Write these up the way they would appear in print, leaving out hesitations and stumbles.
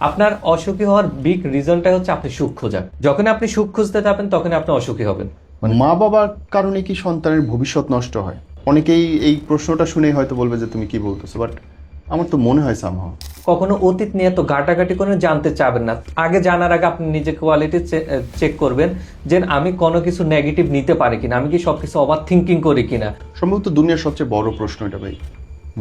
আপনার অসুখী হওয়ার বিগ রিজনটা হচ্ছে আপনি সুখ খোঁজা। যখন আপনি সুখ খুঁজতে যাবেন তখন আপনি অসুখী হবেন। মা বাবার কারণে কি সন্তানের ভবিষ্যৎ নষ্ট হয়? অনেকেই এই প্রশ্নটা শুনেই হয়তো বলবে যে তুমি কি বলতেছো, বাট আমার তো মনে হয় সামহাও। কখনো অতীত নিয়ে তো ঘাটাঘাটি করে জানতে চাবেন না। আগে জানার আগে আপনি নিজে কোয়ালিটি চেক করবেন যে আমি কোনো কিছু নেগেটিভ নিতে পারি কিনা, আমি কি সবকিছু ওভার থিঙ্কিং করি কিনা। সম্ভবত দুনিয়ার সবচেয়ে বড় প্রশ্ন এটা ভাই,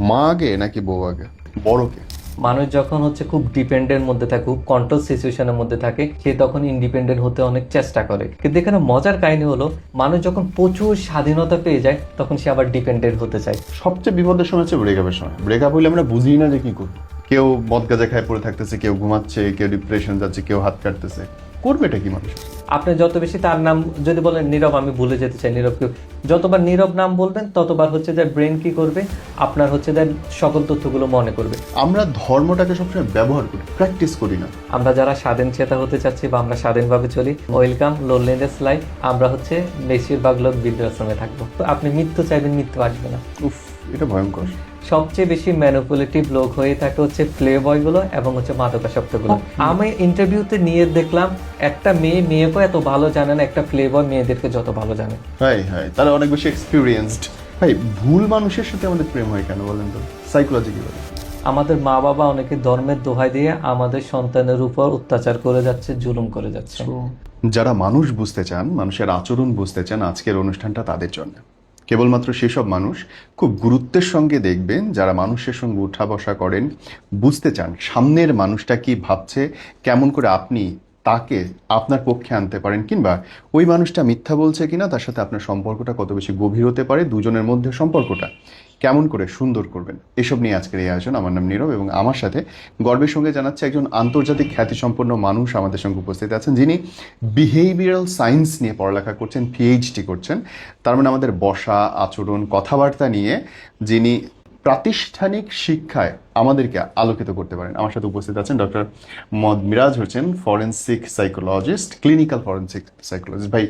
মা আগে নাকি বউ আগে, বড়কে? মানুষ যখন হচ্ছে খুব ডিপেন্ডেন্ট মধ্যে থাকে, খুব কন্ট্রোল সিচুয়েশনের মধ্যে থাকে, সে তখন ইন্ডিপেন্ডেন্ট হতে অনেক চেষ্টা করে। কিন্তু এখানে মজার কাহিনী হলো, মানুষ যখন প্রচুর স্বাধীনতা পেয়ে যায় তখন সে আবার ডিপেন্ডেন্ট হতে চায়। সবচেয়ে বিপদের সময় হচ্ছে ব্রেকআপের সময়। ব্রেকআপ হইলে আমরা বুঝি না যে কি করবো। কেউ মদ গাঁজা খায় পড়ে থাকতেছে, কেউ ঘুমাচ্ছে, কেউ ডিপ্রেশন যাচ্ছে, কেউ হাত কাটতেছে। করবে এটা কি মানুষ? আপনি যত বেশি তার নাম যদি বলেন নীরব, আমি ভুলে যেতে চাই নীরবকে, যতবার নীরব নাম বলবেন ততবার হচ্ছে যে ব্রেন কি করবে, আপনার হচ্ছে যে সকল তথ্যগুলো মনে করবে। আমরা ধর্মটাকে সবসময় ব্যবহার করি, প্র্যাকটিস করি না। আমরা যারা স্বাধীন চেতা হতে চাচ্ছি বা আমরা স্বাধীনভাবে চলি, ওয়েলকাম লোনলিনেস লাইফ। আমরা হচ্ছে বেশিরভাগ লোক বৃদ্ধাশ্রমে থাকবো। তো আপনি মৃত্যু চাইবেন, মৃত্যু আসবে না। উফ, এটা ভয়ঙ্কর। সবচেয়ে বেশি ম্যানিপুলেটিভ লোক হয়ে থাকে হচ্ছে প্লে বয় গুলো এবং হচ্ছে মাদকাসক্তগুলো। আমি ইন্টারভিউতে নিয়ে দেখলাম একটা মেয়েকে এত ভালো জানে না একটা প্লে বয় মেয়েদেরকে যত ভালো জানে। হাই হাই, তারা অনেক বেশি এক্সপিরিয়েন্সড। ভাই, ভুল মানুষের সাথে আমাদের প্রেম হয় কেন বলেন তো? সাইকোলজি কি বলে? আমাদের মা বাবা অনেকে ধর্মের দোহাই দিয়ে আমাদের সন্তানের উপর অত্যাচার করে যাচ্ছে, জুলুম করে যাচ্ছে। যারা মানুষ বুঝতে চান, মানুষের আচরণ বুঝতে চান, আজকের অনুষ্ঠানটা তাদের জন্য। কেবলমাত্র সেসব মানুষ খুব গুরুত্বের সঙ্গে দেখবেন যারা মানুষের সঙ্গে উঠা বসা করেন, বুঝতে চান সামনের মানুষটা কি ভাবছে, কেমন করে আপনি তাকে আপনার পক্ষে আনতে পারেন, কিংবা ওই মানুষটা মিথ্যা বলছে কিনা, তার সাথে আপনার সম্পর্কটা কত বেশি গভীর হতে পারে, দুজনের মধ্যে সম্পর্কটা কেমন করে সুন্দর করবেন, এসব নিয়ে আজকের এই আয়োজন। আমার নাম নীরব এবং আমার সাথে গর্বের সঙ্গে জানাচ্ছে একজন আন্তর্জাতিক খ্যাতিসম্পন্ন মানুষ আমাদের সঙ্গে উপস্থিত আছেন, যিনি বিহেভিয়ারাল সায়েন্স নিয়ে পড়ালেখা করছেন, পিএইচডি করছেন। তার মানে আমাদের বসা, আচরণ, কথাবার্তা নিয়ে যিনি প্রাতিষ্ঠানিক শিক্ষায় আমাদেরকে আলোকিত করতে পারেন। আমার সাথে উপস্থিত আছেন doctor Mohammad Miraj Hossain, forensic psychologist, clinical forensic psychologist. ভাই,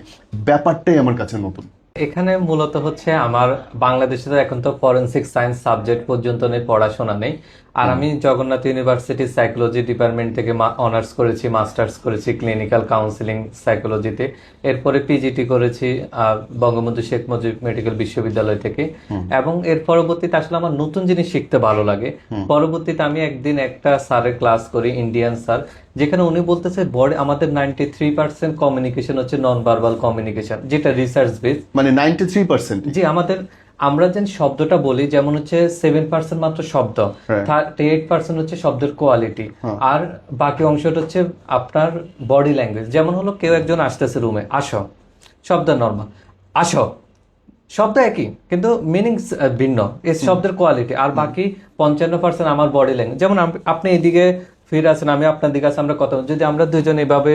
ব্যাপারটাই আমার কাছে নতুন। এখানে মূলত হচ্ছে আমার বাংলাদেশে তো এখন তো ফরেনসিক সায়েন্স সাবজেক্ট পর্যন্ত নেই, পড়াশোনা নেই। আর আমি জগন্নাথ ইউনিভার্সিটি সাইকোলজি ডিপার্টমেন্ট থেকে অনার্স করেছি, মাস্টার্স করেছি ক্লিনিক্যাল কাউন্সিলিং সাইকোলজিতে। এরপরে পিজিটি করেছি বঙ্গবন্ধু শেখ মুজিব মেডিকেল বিশ্ববিদ্যালয় থেকে। এবং এর পরবর্তীতে আসলে আমার নতুন জিনিস শিখতে ভালো লাগে। পরবর্তীতে আমি একদিন একটা স্যারের ক্লাস করি, ইন্ডিয়ান স্যার, যেখানে উনি বলতেছে বডি আমাদের 93% কমিউনিকেশন হচ্ছে নন ভার্বাল কমিউনিকেশন, যেটা রিসার্চ বেস। মানে 93%? জি, আমরা যে শব্দটা বলি, যেমন হচ্ছে 7% মাত্র শব্দ, 38% হচ্ছে শব্দের কোয়ালিটি, আর বাকি অংশটা হচ্ছে আপনার বডি ল্যাঙ্গুয়েজ। যেমন হলো কেউ একজন আসতেছে রুমে, আসো, শব্দ নর্মাল, আসো, শব্দ একই কিন্তু মিনিং ভিন্ন, এই শব্দের কোয়ালিটি। আর বাকি 55% আমার বডি ল্যাঙ্গুয়েজ। যেমন আপনি এদিকে ফিরে আছেন, আমি আপনার দিকে আছি, আমরা কথা বলি, যদি আমরা দুইজন এভাবে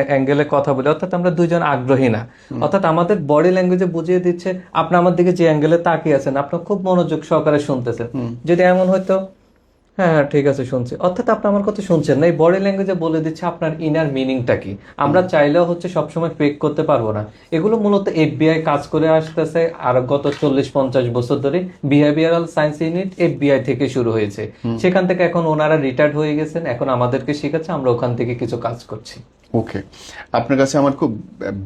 অ্যাঙ্গেলে কথা বলি, অর্থাৎ আমরা দুইজন আগ্রহী না। অর্থাৎ আমাদের বডি ল্যাঙ্গুয়েজে বুঝিয়ে দিচ্ছে আপনি আমার দিকে যে অ্যাঙ্গেলে তাকিয়ে আছেন, আপনি খুব মনোযোগ সহকারে শুনতেছেন। যদি এমন হয়তো হ্যাঁ হ্যাঁ ঠিক আছে শুনছি, অর্থাৎ আপনি আমার কথা শুনছেন না। এই বডি ল্যাঙ্গুয়েজে বলে দিচ্ছে আপনার ইনার মিনিংটা কি। আমরা চাইলেও হচ্ছে সবসময় ফেক করতে পারবো না। এগুলো মূলত এফবিআই কাজ করে আসতেছে আর গত 40-50 বছর ধরে বিহেভিয়ারাল সায়েন্স ইউনিট এফবিআই থেকে শুরু হয়েছে। সেখান থেকে এখন ওনারা রিটায়ার্ড হয়ে গেছেন, এখন আমাদেরকে শেখাচ্ছে, আমরা ওখান থেকে কিছু কাজ করছি। ওকে, আপনার কাছে আমার খুব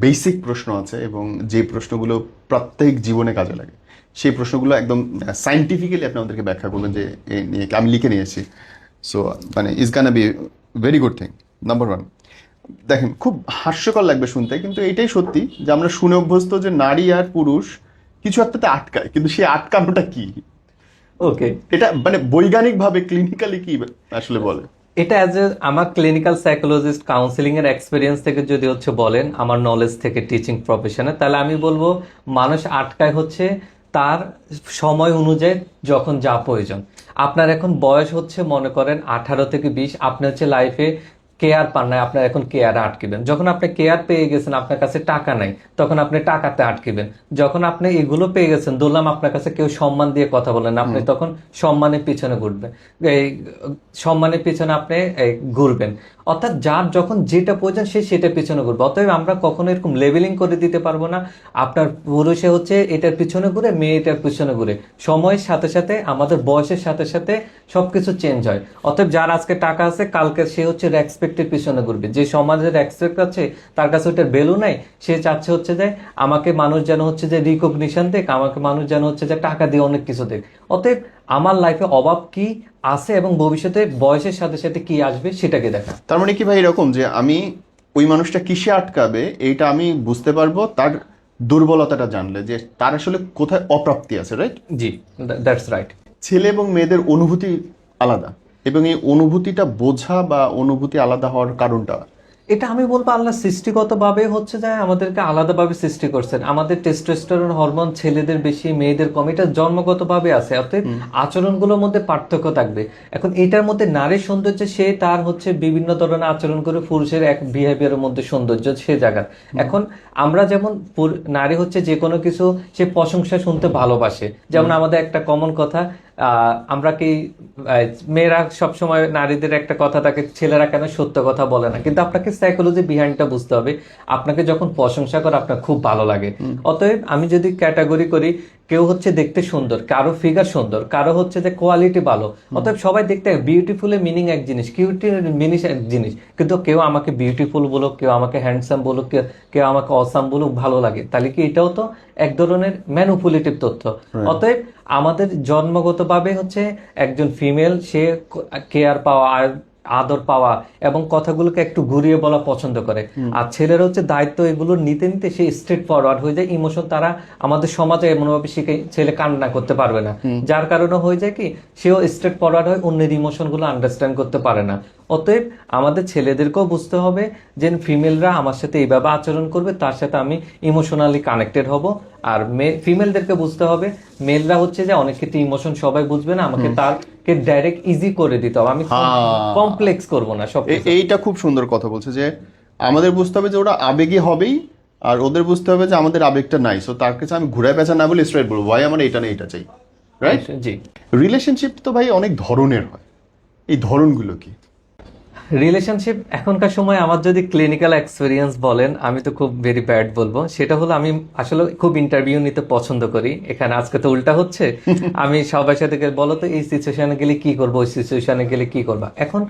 বেসিক প্রশ্ন আছে, এবং যে প্রশ্নগুলো প্রত্যেক জীবনে কাজে লাগে, সেই প্রশ্নগুলো একদম সাইন্টিফিক্যালি আপনি আমাদেরকে ব্যাখ্যা করবেন, যে নিয়ে আমি লিখে নিয়েছি। সো মানে is Gaana be very good thing. Number 1, দেখেন খুব হাস্যকর লাগবে শুনতে, কিন্তু এইটাই সত্যি যে আমরা শুনে অভ্যস্ত যে নারী আর পুরুষ কিছু একটাতে আটকায়, কিন্তু সেই আটকানোটা কি? ওকে, এটা মানে বৈজ্ঞানিকভাবে ক্লিনিক্যালি কি আসলে বলে? এটা অ্যাজ এ আমার ক্লিনিক্যাল সাইকোলজিস্ট কাউন্সিলিং এর এক্সপিরিয়েন্স থেকে যদি হচ্ছে বলেন, আমার নলেজ থেকে টিচিং প্রফেশনে, তাহলে আমি বলবো মানুষ আটকায় হচ্ছে তার সময় অনুযায়ী যখন যা প্রয়োজন। আপনার এখন বয়স হচ্ছে মনে করেন 18 থেকে 20, আপনি হচ্ছে লাইফে কেয়ার পান নাই, আপনার এখন কেয়ারে আটকিবেন। যখন আপনি কেয়ার পেয়ে গেছেন, আপনার কাছে টাকা নাই, তখন আপনি টাকাতে আটকিবেন। যখন আপনি এগুলো পেয়ে গেছেন, ধরলাম আপনার কাছে কেউ সম্মান দিয়ে কথা বলেন, আপনি তখন সম্মানের পিছনে ঘুরবেন, এই সম্মানের পিছনে আপনি ঘুরবেন। অর্থাৎ যার যখন যেটা প্রয়োজন সে সেটার পিছনে ঘুরবে। অতএব আমরা কখনো এরকম লেভেলিং করে দিতে পারবো না, আপনার পুরুষে হচ্ছে এটার পিছনে ঘুরে, মেয়ে এটার পিছনে ঘুরে। সময়ের সাথে সাথে, আমাদের বয়সের সাথে সাথে সবকিছু চেঞ্জ হয়। অতএব যার আজকে টাকা আছে, কালকে সে হচ্ছে রেসপেক্টের পিছনে ঘুরবে। যে সমাজের রেসপেক্ট আছে, তার কাছে ওটার ভ্যালু নাই, সে চাচ্ছে হচ্ছে যে আমাকে মানুষ যেন হচ্ছে যে রিকগনিশন দেখ, আমাকে মানুষ যেন হচ্ছে যে টাকা দিয়ে অনেক কিছু দেখ। অতএব আমার লাইফে অভাব কি আছে এবং ভবিষ্যতে বয়সের সাথে সাথে কি আসবে সেটাকে দেখা। তার মানে কি ভাই এরকম যে আমি ওই মানুষটা কিসে আটকাবে এইটা আমি বুঝতে পারবো তার দুর্বলতাটা জানলে, যে তার আসলে কোথায় অপ্রাপ্তি আছে, রাইট? G, that's right. ছেলে এবং মেয়েদের অনুভূতি আলাদা, এবং এই অনুভূতিটা বোঝা বা অনুভূতি আলাদা হওয়ার কারণটা, এটা আমি বলবো আল্লাহ সৃষ্টিগতভাবে হচ্ছে যে আমাদেরকে আলাদাভাবে সৃষ্টি করছেন। আমাদের টেস্টোস্টেরন হরমোন ছেলেদের বেশি, মেয়েদের কম, এটা জন্মগতভাবে আছে। অতএব আচরণগুলোর মধ্যে পার্থক্য থাকবে। এখন এটার মধ্যে নারীর সৌন্দর্য, সে তার হচ্ছে বিভিন্ন ধরনের আচরণ করে, পুরুষের এক বিহেভিয়ারের মধ্যে সৌন্দর্য সে জায়গার। এখন আমরা যেমন নারী হচ্ছে যে কোনো কিছু সে প্রশংসা শুনতে ভালোবাসে। যেমন আমাদের একটা কমন কথা, আমরা কি মেয়েরা সবসময়, নারীদের একটা কথা থাকে, ছেলেরা কেন সত্য কথা বলে না। কিন্তু আপনাকে সাইকোলজি বিহাইন্ডটা বুঝতে হবে। আপনাকে যখন প্রশংসা করে আপনার খুব ভালো লাগে। অতএব আমি যদি ক্যাটাগরি করি, কেউ হচ্ছে দেখতে সুন্দর, কারো ফিগার সুন্দর, কারো হচ্ছে যে কোয়ালিটি ভালো। অতএব সবাই দেখতে, বিউটিফুল এর মিনিং এক জিনিস, কিউটির মিনিং এক জিনিস। কিন্তু কেউ আমাকে বিউটিফুল বলুক, কেউ আমাকে হ্যান্ডসাম বলুক, কেউ আমাকে অসাম বলুক, ভালো লাগে, তাহলে কি এটাও তো এক ধরনের ম্যানুপুলেটিভ তথ্য। অতএব আমাদের জন্মগতভাবে হচ্ছে একজন ফিমেল, সে কেয়ার পাওয়া, আদর পাওয়া এবং কথাগুলোকে একটু ঘুরিয়ে বলা পছন্দ করে। আর ছেলেরা হচ্ছে দায়িত্ব এগুলো নিতে নিতে সে স্ট্রেট ফরওয়ার্ড হয়ে যায়। ইমোশন তারা আমাদের সমাজে এমনভাবে শিখে, ছেলে কান্না করতে পারবে না, যার কারণে হয়ে যায় কি সেও স্ট্রেট ফরওয়ার্ড হয়, অন্যের ইমোশনগুলো আন্ডারস্ট্যান্ড করতে পারে না। অতএব আমাদের ছেলেদেরকেও বুঝতে হবে যে ফিমেলরা আমার সাথে এইভাবে আচরণ করবে, তার সাথে আমি ইমোশনালি কানেক্টেড হব। আর ফিমেলদেরকে বুঝতে হবে, মেলরা হচ্ছে যে অনেক ক্ষেত্রে ইমোশন সবাই বুঝবে না, আমাকে তারকে ডাইরেক্ট ইজি করে দিতে হবে, আমি কমপ্লেক্স করব না সব। এইটা খুব সুন্দর কথা বলছে যে আমাদের বুঝতে হবে যে ওরা আবেগী হবেই, আর ওদের বুঝতে হবে যে আমাদের আবেগটা নাই, সো তার কাছে আমি ঘুরে পেঁচা না বলে স্ট্রেট বলবো, ভাই আমার এটা না এটা চাই, রাইট? জি। রিলেশনশিপ তো ভাই অনেক ধরনের হয়, এই ধরনগুলো কি? রিলেশনশিপ এখনকার সময় আমার যদি ক্লিনিক্যাল এক্সপিরিয়েন্স বলেন, আমি তো খুব ভেরি ব্যাড বলবো। সেটা হলো, আমি আসলে খুব ইন্টারভিউ নিতে পছন্দ করি। এখানে আজকে তো উল্টা হচ্ছে, আমি সবার সাথে বলো তো এই সিচুয়েশনে গেলে কি করবো, ওই সিচুয়েশনে গেলে কি করবা। এখন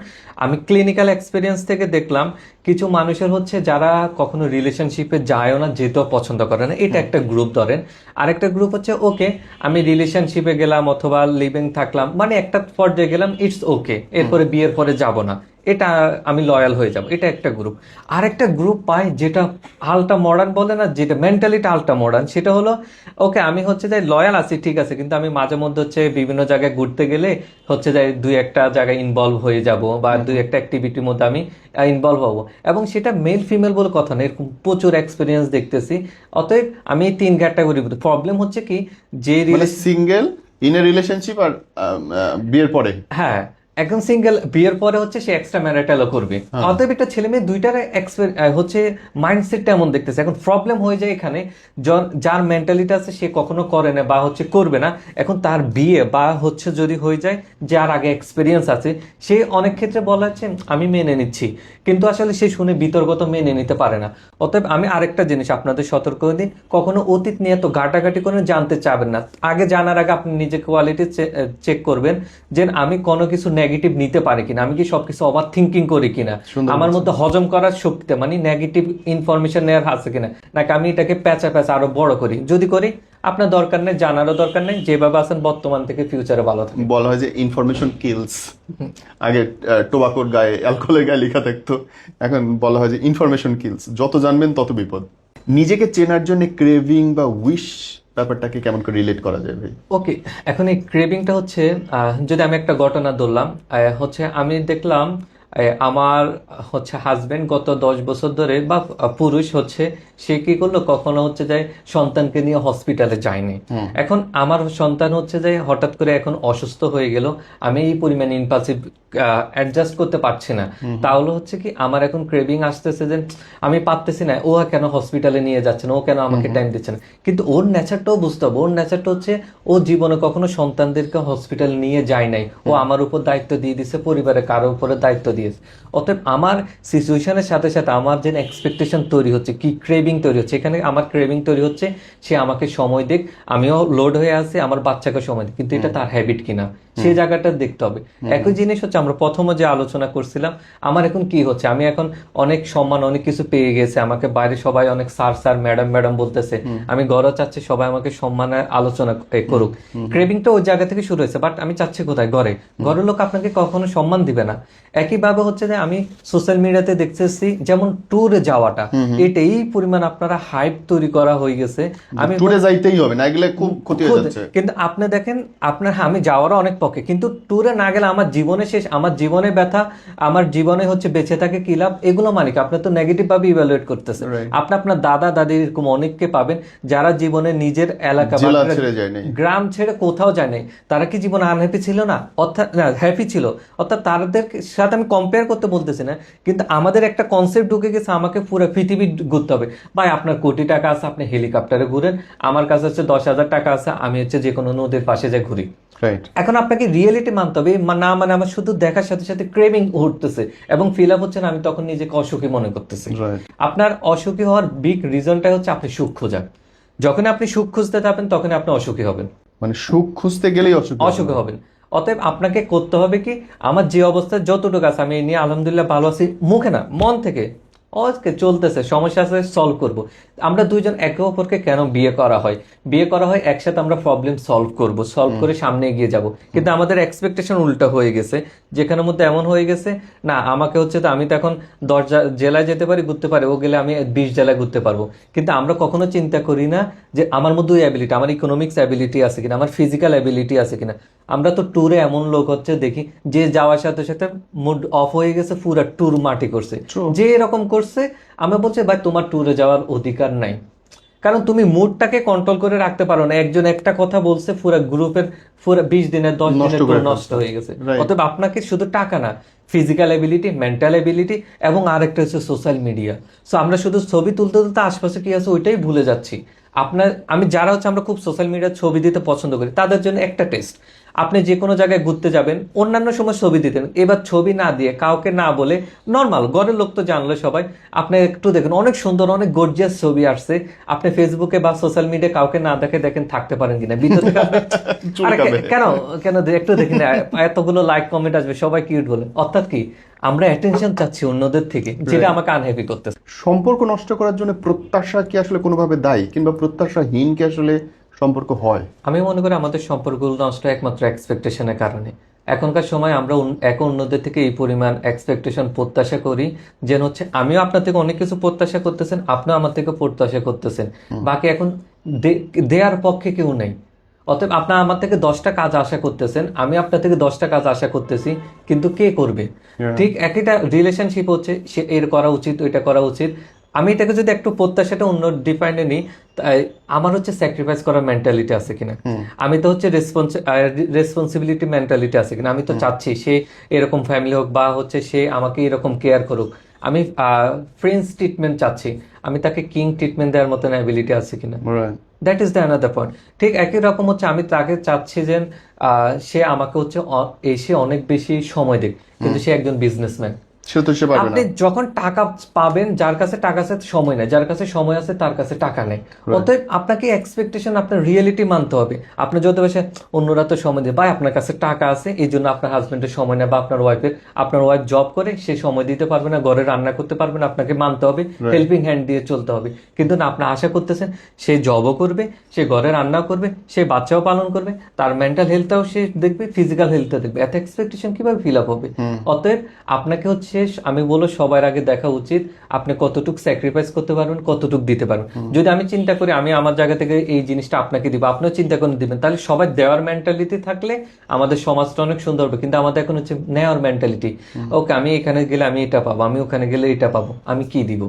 আমি ক্লিনিক্যাল এক্সপিরিয়েন্স থেকে দেখলাম কিছু মানুষের হচ্ছে যারা কখনো রিলেশনশিপে যায়ও না, যেতেও পছন্দ করে না, এটা একটা গ্রুপ ধরেন। আরেকটা গ্রুপ হচ্ছে ওকে আমি রিলেশনশিপে গেলাম অথবা লিভিং থাকলাম, মানে একটা পর্যায়ে গেলাম, ইটস ওকে, এরপরে বিয়ের পরে যাব না, এটা আমি লয়াল হয়ে যাব, এটা একটা গ্রুপ। আরেকটা গ্রুপ পাই যেটা আলটা মডার্ন বলে না, যেটা মেন্টালিটি আলটা মডার্ন, সেটা হলো ওকে আমি হচ্ছে যে লয়াল আছি ঠিক আছে, কিন্তু আমি মাঝে মধ্যে হচ্ছে বিভিন্ন জায়গায় ঘুরতে গেলে হচ্ছে যে দুই একটা জায়গায় ইনভলভ হয়ে যাব, বা দুই একটা অ্যাক্টিভিটির মধ্যে আমি ইনভলভ হবো। এবং সেটা মেল ফিমেল বলে কথা না, এরকম প্রচুর এক্সপিরিয়েন্স দেখতেছি। অতএব আমি এই তিন ক্যাটাগরি। প্রবলেম হচ্ছে কি, যে সিঙ্গেল ইন এ রিলেশনশিপ আর বিয়ের পরে, হ্যাঁ একদম সিঙ্গেল, বিয়ের পরে হচ্ছে সে এক্সট্রা ম্যারিটালও করবে। অতএব একটা ছেলে মেয়ে দুইটার হচ্ছে মাইন্ডসেটটা এমন দেখতেছে। এখন প্রবলেম হয়ে যায় এখানে, যার মেন্টালিটি আছে সে কখনো করে না বা হচ্ছে করবে না। এখন তার বিয়ে বা হচ্ছে যদি হয়ে যায়, যার আগে এক্সপিরিয়েন্স আছে, সে অনেক ক্ষেত্রে বলা হচ্ছে আমি মেনে নিচ্ছি, কিন্তু আসলে সে শুনে বিতর্কত মেনে নিতে পারে না। অতএব আমি আরেকটা জিনিস আপনাদের সতর্ক দিই, কখনো অতীত নিয়ে তো ঘাটাঘাটি করে জানতে চাবেন না। আগে জানার আগে আপনি নিজে কোয়ালিটি চেক করবেন, যে আমি কোনো কিছু নেগেটিভ নিতে পারি কিনা, আমি কি সবকিছু ওভার থিঙ্কিং করি কিনা, আমার মধ্যে হজম করার শক্তিতে মানে নেগেটিভ ইনফরমেশন নেওয়ার আছে কিনা, নাকি আমি এটাকে প্যাঁচা প্যাঁচা আরো বড় করি। যদি করি আপনার দরকার নেই, জানারও দরকার নেই, যেভাবে আছেন বর্তমান থেকে ফিউচারে ভালো থাকে। বলা হয় যে ইনফরমেশন কিলস। আগে টোবাকোর গায়ে, অ্যালকোহলের গায়ে লেখা থাকতো, এখন বলা হয় যে ইনফরমেশন কিলস, যত জানবেন তত বিপদ। নিজেকে চেনার জন্য ক্রেভিং বা উইশ ব্যাপারটাকে কেমন করে রিলেট করা যায় ভাই? ওকে, এখন এই ক্রেভিংটা হচ্ছে যদি আমি একটা ঘটনা ধরলাম, হচ্ছে আমি দেখলাম আমার হচ্ছে হাজবেন্ড গত 10 বছর ধরে বা পুরুষ হচ্ছে সে কি করলো, কখনো হচ্ছে যে সন্তানকে নিয়ে হসপিটালে যায়নি। এখন আমার সন্তান হচ্ছে যে হঠাৎ করে এখন অসুস্থ হয়ে গেল, আমি এই পরিমাণ ইম্পালসিভ অ্যাডজাস্ট করতে পারছি না। তাহলে হচ্ছে কি আমার এখন ক্রেভিং আসতেছে যে আমি পারতেছি না, ও কেন হসপিটালে নিয়ে যাচ্ছে না, ও কেন আমাকে টাইম দিচ্ছে না। কিন্তু ওর নেচারটাও বুঝতে হবে, ওর নেচারটা হচ্ছে ও জীবনে কখনো সন্তানদেরকে হসপিটাল নিয়ে যায় নাই, ও আমার উপর দায়িত্ব দিয়ে দিছে, পরিবারের কারো উপরে দায়িত্ব দিয়েছে। অতএব আমার সিচুয়েশনের সাথে সাথে আমার যে এক্সপেকটেশন তৈরি হচ্ছে, কি ক্রেভিং তৈরি হচ্ছে, এখানে আমার ক্রেভিং তৈরি হচ্ছে সে আমাকে সময় দিক, আমিও লোড হয়ে আছি, আমার বাচ্চাকে সময় দিক, কিন্তু এটা তার হ্যাবিট কিনা সেই জায়গাটা দেখতে হবে। একই জিনিস হচ্ছে আমরা প্রথমে যে আলোচনা করছিলাম, আমার এখন কি হচ্ছে, আমি এখন অনেক সম্মান অনেক কিছু পেয়ে গেছে, আমাকে বাইরে সবাই অনেক স্যার স্যার ম্যাডাম ম্যাডাম বলতেছে, আমি ঘরে চাচ্ছি সবাই আমাকে সম্মানের আলোচনা করুক। ক্রেভিংটা ওই জায়গা থেকে শুরু হয়েছে, বাট আমি চাচ্ছি কোথায়, ঘরের লোক আপনাকে কখনো সম্মান দিবে না। একইভাবে হচ্ছে যে আমি সোশ্যাল মিডিয়াতে দেখতেছি যেমন ট্যুরে যাওয়াটা, এটা এই পরিমাণ আপনারা হাইপ তৈরি করা হয়ে গেছে, আমি ট্যুরে যাইতেই হবে, না গেলে খুব ক্ষতি হয়ে যাচ্ছে। কিন্তু আপনি দেখেন আপনার, আমি যাওয়ারও অনেক পক্ষে, কিন্তু ট্যুরে না গেলে আমার জীবনে শেষ, আমার জীবনে ব্যথা, আমার জীবনে হচ্ছে বেঁচে থাকে কি লাভ, এগুলো মানে কি আপনি তো নেগেটিভ ভাবে ইভ্যালুয়েট করতেছেন। আপনি আপনার দাদা দাদি এরকম অনেককে পাবেন যারা জীবনে নিজের এলাকা গ্রাম ছেড়ে কোথাও যায় নাই, তারা কি জীবনে আনহ্যাপি ছিল না, অর্থাৎ হ্যাপি ছিল, অর্থাৎ তাদের সাথে আমি কম্পেয়ার করতে বলতেছি না, কিন্তু আমাদের একটা কনসেপ্ট ঢুকে গেছে আমাকে পুরো পৃথিবী ঘুরতে হবে। ভাই আপনার কোটি টাকা আছে, আপনি হেলিকপ্টারে ঘুরেন, আমার কাছে হচ্ছে 10,000 টাকা আছে, আমি হচ্ছে যে কোনো নদীর পাশে যাই ঘুরি। এখন আপনাকে রিয়েলিটি মানতে হবে, না মানে আমার শুধু দেখার সাথে সাথে ক্রেভিং উঠতেছে এবং ফিল আপ হচ্ছে না, আমি তখন নিজেকে অসুখী মনে করতেছি। আপনার অসুখী হওয়ার বিগ রিজনটা হচ্ছে আপনি সুখ খোঁজা, যখন আপনি সুখ খুঁজতে যাবেন তখন আপনি অসুখী হবেন, মানে সুখ খুঁজতে গেলেই অসুখী হবেন। অতএব আপনাকে করতে হবে কি, আমার যে অবস্থায় যতটুকু আছে আমি নিয়ে আলহামদুলিল্লাহ ভালো আছি, মুখে না মন থেকে ওকে চলতেছে, সমস্যা আছে সলভ করব। আমরা দুইজন একে অপরকে কেন বিয়ে করা হয়, বিয়ে করা হয় একসাথে আমরা প্রবলেম সলভ করব, সলভ করে সামনে এগিয়ে যাব। কিন্তু আমাদের এক্সপেকটেশন উল্টা হয়ে গেছে, যেখানের মধ্যে এমন হয়ে গেছে না আমাকে হচ্ছে তো আমি তো এখন 10 জেলায় যেতে পারি ঘুরতে পারি, ও গেলে আমি 20 জেলায় ঘুরতে পারবো। কিন্তু আমরা কখনো চিন্তা করি না যে আমার মধ্যে ওই অ্যাবিলিটি, আমার ইকোনমিক্স অ্যাবিলিটি আছে কিনা, আমার ফিজিক্যাল অ্যাবিলিটি আছে কিনা। আমরা তো ট্যুরে এমন লোক হচ্ছে দেখি যে যাওয়ার সাথে সাথে মুড অফ হয়ে গেছে, পুরো ট্যুর মাটি করছে, যে এরকম করছে। আমরা বলছি ভাই তোমার ট্যুরে যাওয়ার অধিকার নাই, কারণ তুমি মুডটাকে কন্ট্রোল করে রাখতে পারো না। একজন একটা কথা বলছে, পুরো গ্রুপের পুরো 20 দিনের 10 দিনের ট্যুর নষ্ট হয়ে গেছে। অতএব আপনাকে শুধু টাকা না, ফিজিক্যাল এবিলিটি, মেন্টাল এবিলিটি এবং আরেকটা হচ্ছে সোশ্যাল মিডিয়া। সো আমরা শুধু ছবি তুলতে তুলতে আশপাশে কি আছে ওইটাই ভুলে যাচ্ছি। আমি যারা হচ্ছে আমরা খুব সোশ্যাল মিডিয়ার ছবি দিতে পছন্দ করি, তাদের জন্য একটা টেস্ট, আপনি যে কোনো জায়গায় ঘুরতে যাবেন, অন্যান্য সময় ছবি দিতেন, এবার ছবি না দিয়ে কাউকে না বলে নর্মাল ঘরের লোক তো জানলো সবাই, আপনি একটু দেখেন অনেক সুন্দর অনেক গর্জিয়াস ছবি আসছে, আপনি ফেসবুকে বা সোশ্যাল মিডিয়া কাউকে না দেখে দেখেন থাকতে পারেন কিনা, ভিতর থেকে কেন কেন একটু দেখেন এতগুলো লাইক কমেন্ট আসবে, সবাই কিউট বলে। অর্থাৎ কি আমরা অ্যাটেনশন চাচ্ছি অন্যদের থেকে, যেটা আমাকে আনহ্যাপি করতেছে। সম্পর্ক নষ্ট করার জন্য প্রত্যাশা কি আসলে কোনোভাবে দায়ী, কিংবা প্রত্যাশাহীন কি আসলে সম্পর্ক হয়? আমি মনে করি আমাদের সম্পর্কগুলো নষ্ট একমাত্র এক্সপেকটেশনের কারণে। এখনকার সময় আমরা একে অন্যদের থেকে এই পরিমাণ এক্সপেকটেশন প্রত্যাশা করি, যেন হচ্ছে আমিও আপনার থেকে অনেক কিছু প্রত্যাশা করতেছেন, আপনিও আমার থেকে প্রত্যাশা করতেছেন, বাকি এখন দেয়ার পক্ষে কেউ নেই। অতএব আপনার আমার থেকে 10টা কাজ আশা করতেছেন, আমি আপনার থেকে 10টা কাজ আশা করতেছি, কিন্তু কে করবে? ঠিক একইটা রিলেশনশিপ হচ্ছে, সে এর করা উচিত ওইটা করা উচিত। আমি এটাকে যদি একটু প্রত্যাশাটা অন্য ডিফাইনে নিই, আমার হচ্ছে স্যাক্রিফাইস করার মেন্টালিটি আছে কিনা, আমি তো হচ্ছে রেসপন্সিবিলিটি মেন্টালিটি আছে কিনা, আমি তো চাচ্ছি সে এরকম ফ্যামিলি হোক বা হচ্ছে সে আমাকে এরকম কেয়ার করুক, আমি ফ্রেন্ডস ট্রিটমেন্ট চাচ্ছি, আমি তাকে কিং ট্রিটমেন্ট দেওয়ার মতন অ্যাবিলিটি আছে কিনা। That is the another point. ঠিক একই রকম হচ্ছে আমি তাকে চাচ্ছি যে সে আমাকে হচ্ছে এসে অনেক বেশি সময় দেখ, কিন্তু সে একজন বিজনেসম্যান। আপনি যখন টাকা পাবেন, যার কাছে টাকা আছে সময় নেই, যার কাছে সময় আছে তার কাছে টাকা নেই। অতএব আপনাকে এক্সপেকটেশন, আপনার রিয়েলিটি মানতে হবে। আপনি যত বেশি অন্যরা তো সময় দেয়, ভাই আপনার কাছে টাকা আছে এই জন্য আপনার হাজবেন্ডের সময় নেই, বা আপনার ওয়াইফ জব করে সে সময় দিতে পারবে না, ঘরে রান্না করতে পারবে না, আপনাকে মানতে হবে, হেল্পিং হ্যান্ড দিয়ে চলতে হবে। কিন্তু না, আপনি আশা করতেছেন সে জবও করবে, সে ঘরে রান্না করবে, সে বাচ্চাও পালন করবে, তার মেন্টাল হেলথটাও সে দেখবে, ফিজিক্যাল হেলথটা দেখবে। এত এক্সপেকটেশন কিভাবে ফিল আপ হবে? অতএব আপনাকে হচ্ছে হচ্ছে আমি বলবো সবার আগে দেখা উচিত আপনি কতটুকু স্যাক্রিফাইস করতে পারবেন, কতটুকু দিতে পারবেন। যদি আমি চিন্তা করি আমি আমার জায়গা থেকে এই জিনিসটা আপনাকে দিব, আপনিও চিন্তা করে দিবেন, তাহলে সবাই দেওয়ার মেন্টালিটি থাকলে আমাদের সমাজটা অনেক সুন্দর হবে। কিন্তু আমাদের এখন হচ্ছে নেওয়ার মেন্টালিটি, ওকে আমি এখানে গেলে আমি এটা পাবো, আমি ওখানে গেলে এটা পাবো, আমি কি দিব?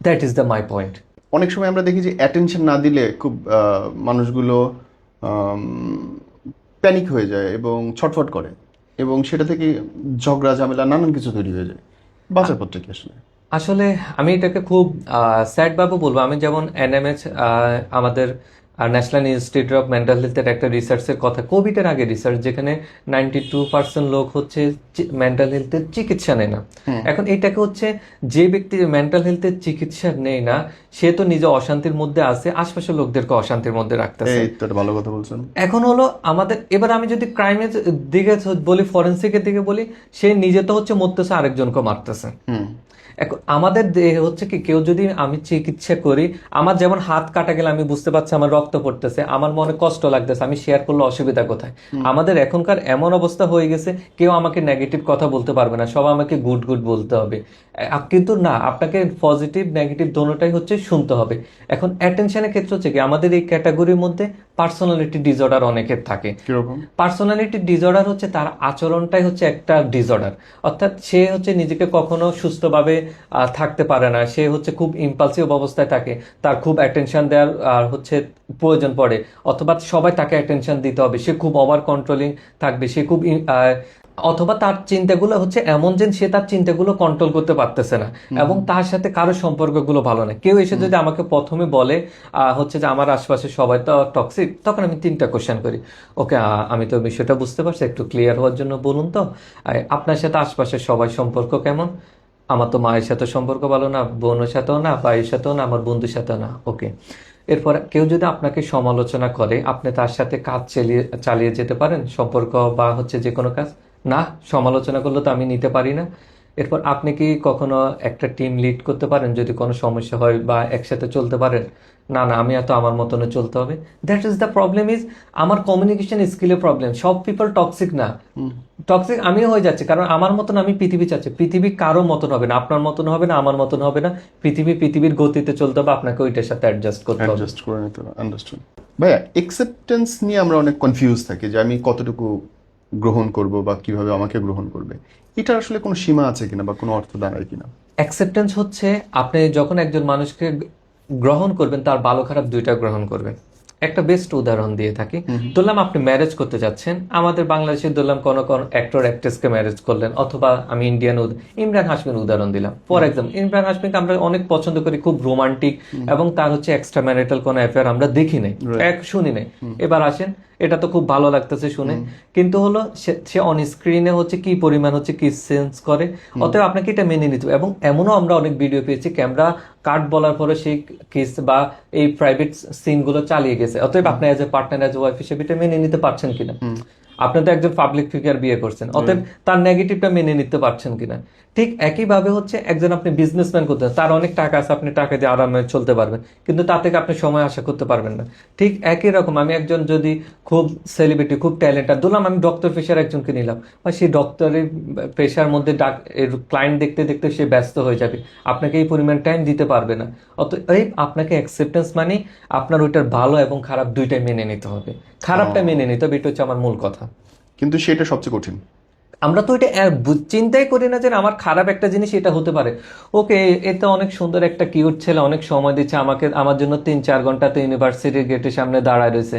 That is the my point. অনেক সময় আমরা দেখি যে অ্যাটেনশন না দিলে খুব মানুষগুলো প্যানিক হয়ে যায় এবং ছটফট করে, এবং সেটা থেকে ঝগড়া ঝামেলা নানান কিছু তৈরি হয়ে যায়। বাঁচার পথটা কি আসলে? আসলে আমি এটাকে খুব স্যাড ভাবে বলবো। আমি যেমন এনএমএইচ আমাদের ন্যাশনাল ইনস্টিটিউট অফ মেন্টাল হেলথের একটা রিসার্চের কথা, কোভিডের আগে রিসার্চ, যেখানে 92% লোক হচ্ছে মেন্টাল হেলথের চিকিৎসা নেয় না। এখন এটাকে হচ্ছে যে ব্যক্তি মেন্টাল হেলথের চিকিৎসা নেয় না সে তো নিজে অশান্তির মধ্যে আছে, আশপাশের লোকদেরকে অশান্তির মধ্যে রাখতেছে। এই তো একটা ভালো কথা বলছেন। এখন হলো আমাদের, এবার আমি যদি ক্রাইমের দিকে বলি, ফরেন্সিকের দিকে বলি, সে নিজে তো হচ্ছে মরতেছে, আরেকজনকে মারতেছে। এখন আমাদের দেহে হচ্ছে কি, কেউ যদি আমি চিকিৎসা করি, আমার যেমন হাত কাটা গেলে আমি বুঝতে পারছি আমার রক্ত পড়তেছে, আমার মনে কষ্ট লাগতেছে, আমি শেয়ার করলে অসুবিধা কোথায়? আমাদের এখনকার এমন অবস্থা হয়ে গেছে কেউ আমাকে নেগেটিভ কথা বলতে পারবে না, সব আমাকে গুড গুড বলতে হবে। কিন্তু না, আপনাকে পজিটিভ নেগেটিভ দোনোটাই হচ্ছে শুনতে হবে। এখন অ্যাটেনশনের ক্ষেত্রে হচ্ছে কি, আমাদের এই ক্যাটাগরির মধ্যে পার্সোনালিটি ডিসঅর্ডার অনেকের থাকে। কিরকম? পার্সোনালিটি ডিসঅর্ডার হচ্ছে তার আচরণটাই হচ্ছে একটা ডিসঅর্ডার, অর্থাৎ সে হচ্ছে নিজেকে কখনো সুস্থভাবে থাকতে পারে না, সে হচ্ছে খুব ইম্পালসিভ অবস্থায় থাকে, তার খুব অ্যাটেনশন দেওয়ার হচ্ছে প্রয়োজন পড়ে, অথবা সবাই তাকে অ্যাটেনশন দিতে হবে, সে খুব ওভার কন্ট্রোলিং থাকবে, সে খুব অথবা তার চিন্তাগুলো হচ্ছে এমন যে সে তার চিন্তাগুলো কন্ট্রোল করতে পারতেছে না, এবং তার সাথে কারো সম্পর্কগুলো ভালো না। কেউ এসে যদি আমাকে প্রথমে বলে হচ্ছে যে আমার আশপাশে সবাই তো টক্সিক, তখন আমি 3টা কোশ্চেন করি, ওকে আমি তো বিষয়টা বুঝতে পারছি, একটু ক্লিয়ার হওয়ার জন্য বলুন তো আপনার সাথে আশপাশের সবাই সম্পর্ক কেমন? আমার তো মায়ের সাথে সম্পর্ক ভালো না, বোনের সাথেও না, ভাইয়ের সাথেও না, আমার বন্ধুর সাথেও না। ওকে, এরপর কেউ যদি আপনাকে সমালোচনা করে, আপনি তার সাথে কাজ চালিয়ে যেতে পারেন, সম্পর্ক বা হচ্ছে যে কোনো কাজ? না, সমালোচনা করলে তো আমি নিতে পারি না। এরপর আপনি কি কখনো একটা টিম লিড করতে পারেন যদি কোনো সমস্যা হয়, বা একসাথে চলতে পারেন? না না, আমি এত আমার মতনে চলতে হবে। That is the problem, is আমার কমিউনিকেশন স্কিলের প্রবলেম। সব পিপল টক্সিক না, টক্সিক আমিও হয়ে যাচ্ছে, কারণ আমার মতন আমি পৃথিবী চাচ্ছি, পৃথিবী কারো মতন হবে না, আপনার মতন হবে না, আমার মতন হবে না, পৃথিবীর গতিতে চলতে হবে, আপনাকে ওইটার সাথে অ্যাডজাস্ট করতে হবে। অ্যাডজাস্ট করে নিতে হবে। আন্ডারস্টুড। ভাইয়া, অ্যাকসেপ্টেন্স নিয়ে আমরা অনেক কনফিউজ থাকি যে আমি কতটুকু গ্রহণ করব বা কিভাবে আমাকে গ্রহণ করবে, এটা আসলে কোনো সীমা আছে কিনা বা কোনো অর্থ দাঁড়ায় কিনা? অ্যাকসেপ্টেন্স হচ্ছে আপনি যখন একজন মানুষকে গ্রহণ করবেন, তার ভালো খারাপ দুইটা গ্রহণ করবেন। একটা বেস্ট উদাহরণ দিয়ে থাকি, ধরলাম আপনি ম্যারেজ করতে যাচ্ছেন, আমাদের বাংলাদেশে ধরলাম কোন অ্যাক্টর অ্যাক্ট্রেসকে ম্যারেজ করলেন, অথবা আমি ইন্ডিয়ান ইমরান হাশমির উদাহরণ দিলাম ফর এক্সাম্পল। ইমরান হাশমিকে আমরা অনেক পছন্দ করি, খুব রোমান্টিক, এবং তার হচ্ছে এক্সট্রা ম্যারিটাল কোনো অ্যাফেয়ার আমরা দেখি নাই, শুনি নাই। এবার আসেন, এটা তো খুব ভালো লাগতেছে শুনে, কিন্তু হলো সে অন স্ক্রিনে হচ্ছে কি পরিমাণ হচ্ছে কি সেন্স করে, অতএব আপনাকে এটা মেনে নিতে হবে। এবং এমনও আমরা অনেক ভিডিও পেয়েছি, ক্যামেরা কাট বলার পরে সেই কিস বা এই প্রাইভেট সিন গুলো চালিয়ে গেছে, অতএব আপনি as a partner, as a wife হিসেবে এটা মেনে নিতে পারছেন কিনা? আপনি তো একজন পাবলিক ফিগার বিয়ে করছেন, অতএব তার নেগেটিভটা মেনে নিতে পারছেন কিনা? ঠিক একইভাবে হচ্ছে একজন আপনি বিজনেসম্যান করতে, তার অনেক টাকা আছে, আপনি টাকা দিয়ে আরামে চলতে পারবেন, কিন্তু তা থেকে আপনি সময় আশা করতে পারবেন না। ঠিক একই রকম আমি একজন যদি খুব সেলিব্রিটি, খুব ট্যালেন্টেড, ধরলাম আমি ডক্টর পেশার একজনকে নিলাম, বা সেই ডক্টরের পেশার মধ্যে ক্লায়েন্ট দেখতে দেখতে সে ব্যস্ত হয়ে যাবে, আপনাকে এই পরিমাণ টাইম দিতে পারবে না। অতএব আপনাকে অ্যাকসেপ্টেন্স মানে আপনার ওইটার ভালো এবং খারাপ দুইটাই মেনে নিতে হবে। খারাপটা মেনে নিতে হবে, এটা হচ্ছে আমার মূল কথা। কিন্তু সেটা সবচেয়ে কঠিন। আমরা তো এটা চিন্তাই করি না যে আমার খারাপ একটা জিনিস এটা হতে পারে। ওকে, এতে অনেক সুন্দর একটা কিউট ছেলে, অনেক সময় দিচ্ছে আমাকে, আমার জন্য 3-4 ঘন্টাতে ইউনিভার্সিটির গেটের সামনে দাঁড়ায় রয়েছে,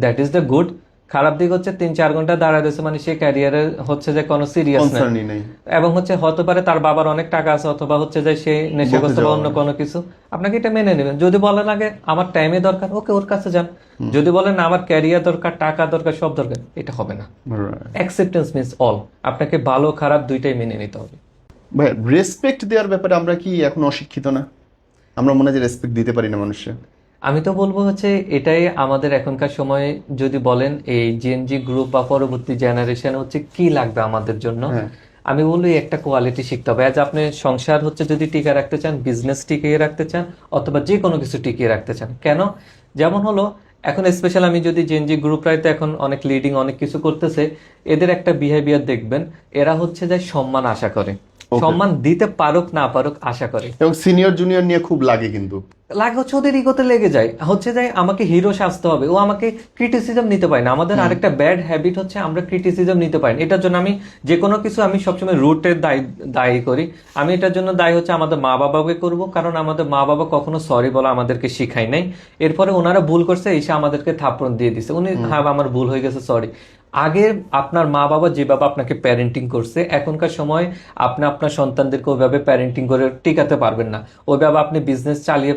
দ্যাট ইজ দ্য গুড। খারাপ দিক হচ্ছে 3-4 ঘন্টা দাঁড়ায় রয়েছে মানে সে ক্যারিয়ারে হচ্ছে যে কোনো সিরিয়াস নেই, এবং হচ্ছে হতে পারে তার বাবার অনেক টাকা আছে, অথবা হচ্ছে যে সে নেশাগ্রস্ত বা অন্য কোনো কিছু। আপনাকে এটা মেনে নেবেন। যদি বলেন আগে আমার টাইমে দরকার, ওকে ওর কাছে যান। যদি বলেন আমার ক্যারিয়ার দরকার, টাকা দরকার, সব দরকার, এটা হবে না। অ্যাকসেপ্টেন্স মিন্স অল, আপনাকে ভালো খারাপ দুইটাই মেনে নিতে হবে। ভাই, রেসপেক্ট দেওয়ার ব্যাপারে আমরা কি এখন অশিক্ষিত না? আমরা মনে হয় যে রেসপেক্ট দিতে পারি না মানুষের। আমি তো বলবো হচ্ছে এটাই আমাদের এখনকার সময়ে, যদি বলেন এই জিএনজি গ্রুপ বা পরবর্তী জেনারেশন হচ্ছে কি লাগবে আমাদের জন্য, আমি বলি একটা কোয়ালিটি শিখতে হবে। আজ আপনি সংসার হচ্ছে যদি টিকিয়ে রাখতে চান, বিজনেস টিকিয়ে রাখতে চান, অথবা যে কোনো কিছু টিকিয়ে রাখতে চান, কেন? যেমন হলো এখন স্পেশাল আমি যদি জেনজি গ্রুপরাই তো এখন অনেক লিডিং অনেক কিছু করতেছে, এদের একটা বিহেভিয়ার দেখবেন, এরা হচ্ছে যে সম্মান আশা করে, সম্মান দিতে পারুক না পারুক আশা করে, এবং সিনিয়র জুনিয়র নিয়ে খুব লাগে, কিন্তু লাগে হচ্ছে ওদের ইগোতে লেগে যায়, হচ্ছে যে আমাকে হিরো সাজতে হবে, ও আমাকে ক্রিটিসিজম নিতে পারে না। আমাদের আরেকটা ব্যাড হ্যাবিট হচ্ছে আমরা ক্রিটিসিজম নিতে পারি না। এটার জন্য আমি যে কোনো কিছু আমি সবসময় রুটের দায়ী করি। আমি এটার জন্য দায়ী হচ্ছে আমাদের মা বাবাকে করব, কারণ আমাদের মা বাবা কখনো সরি বলা আমাদেরকে শিখাই নাই। এরপরে ওনারা ভুল করছে, এসে আমাদেরকে থাপ্পড় দিয়ে দিছে, উনি হ্যাঁ আমার ভুল হয়ে গেছে সরি। আগে আপনার মা বাবা যেভাবে আপনাকে প্যারেন্টিং করছে, এখনকার সময় আপনি আপনার সন্তানদেরকে ওইভাবে প্যারেন্টিং করে টিকাতে পারবেন না, ওইভাবে আপনি বিজনেস চালিয়ে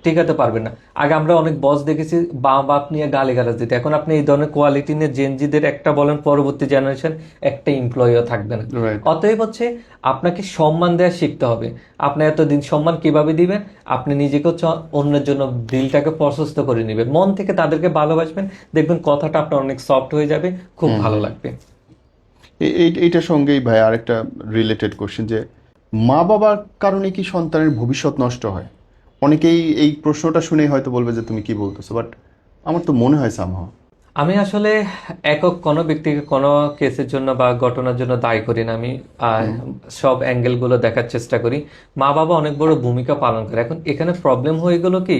টিকাতে পারবেন না। আগে আমরা অনেক বস দেখেছি মা বাপ নিয়ে গালিগালাজ দিতে, এখন আপনি এই ধরনের কোয়ালিটি নিয়ে জেনজিদের একটা বলেন, পরবর্তী জেনারেশন একটা এমপ্লয়িও থাকবে না। অতএব হচ্ছে আপনাকে সম্মান দেওয়া শিখতে হবে। আপনি এতদিন সম্মান কিভাবে দিবেন, আপনি নিজেকে হচ্ছে অন্যের জন্য দিলটাকে প্রশস্ত করে নেবেন, মন থেকে তাদেরকে ভালোবাসবেন, দেখবেন কথাটা আপনার অনেক সফট হয়ে যাবে, খুব ভালো লাগবে। এইটার সঙ্গেই ভাই আরেকটা রিলেটেড কোশ্চেন, যে মা বাবার কারণে কি সন্তানের ভবিষ্যৎ নষ্ট হয়? অনেকেই এই প্রশ্নটা শুনেই হয়তো বলবে যে তুমি কি বলতেছো, বাট আমার তো মনে হয় সামহাও। আমি আসলে একক কোনো ব্যক্তিকে কোনো কেসের জন্য বা ঘটনার জন্য দায়ী করি না। আমি সব অ্যাঙ্গেল গুলো দেখার চেষ্টা করি। মা বাবা অনেক বড় ভূমিকা পালন করে। এখন এখানে প্রবলেম হয়ে গেল কি,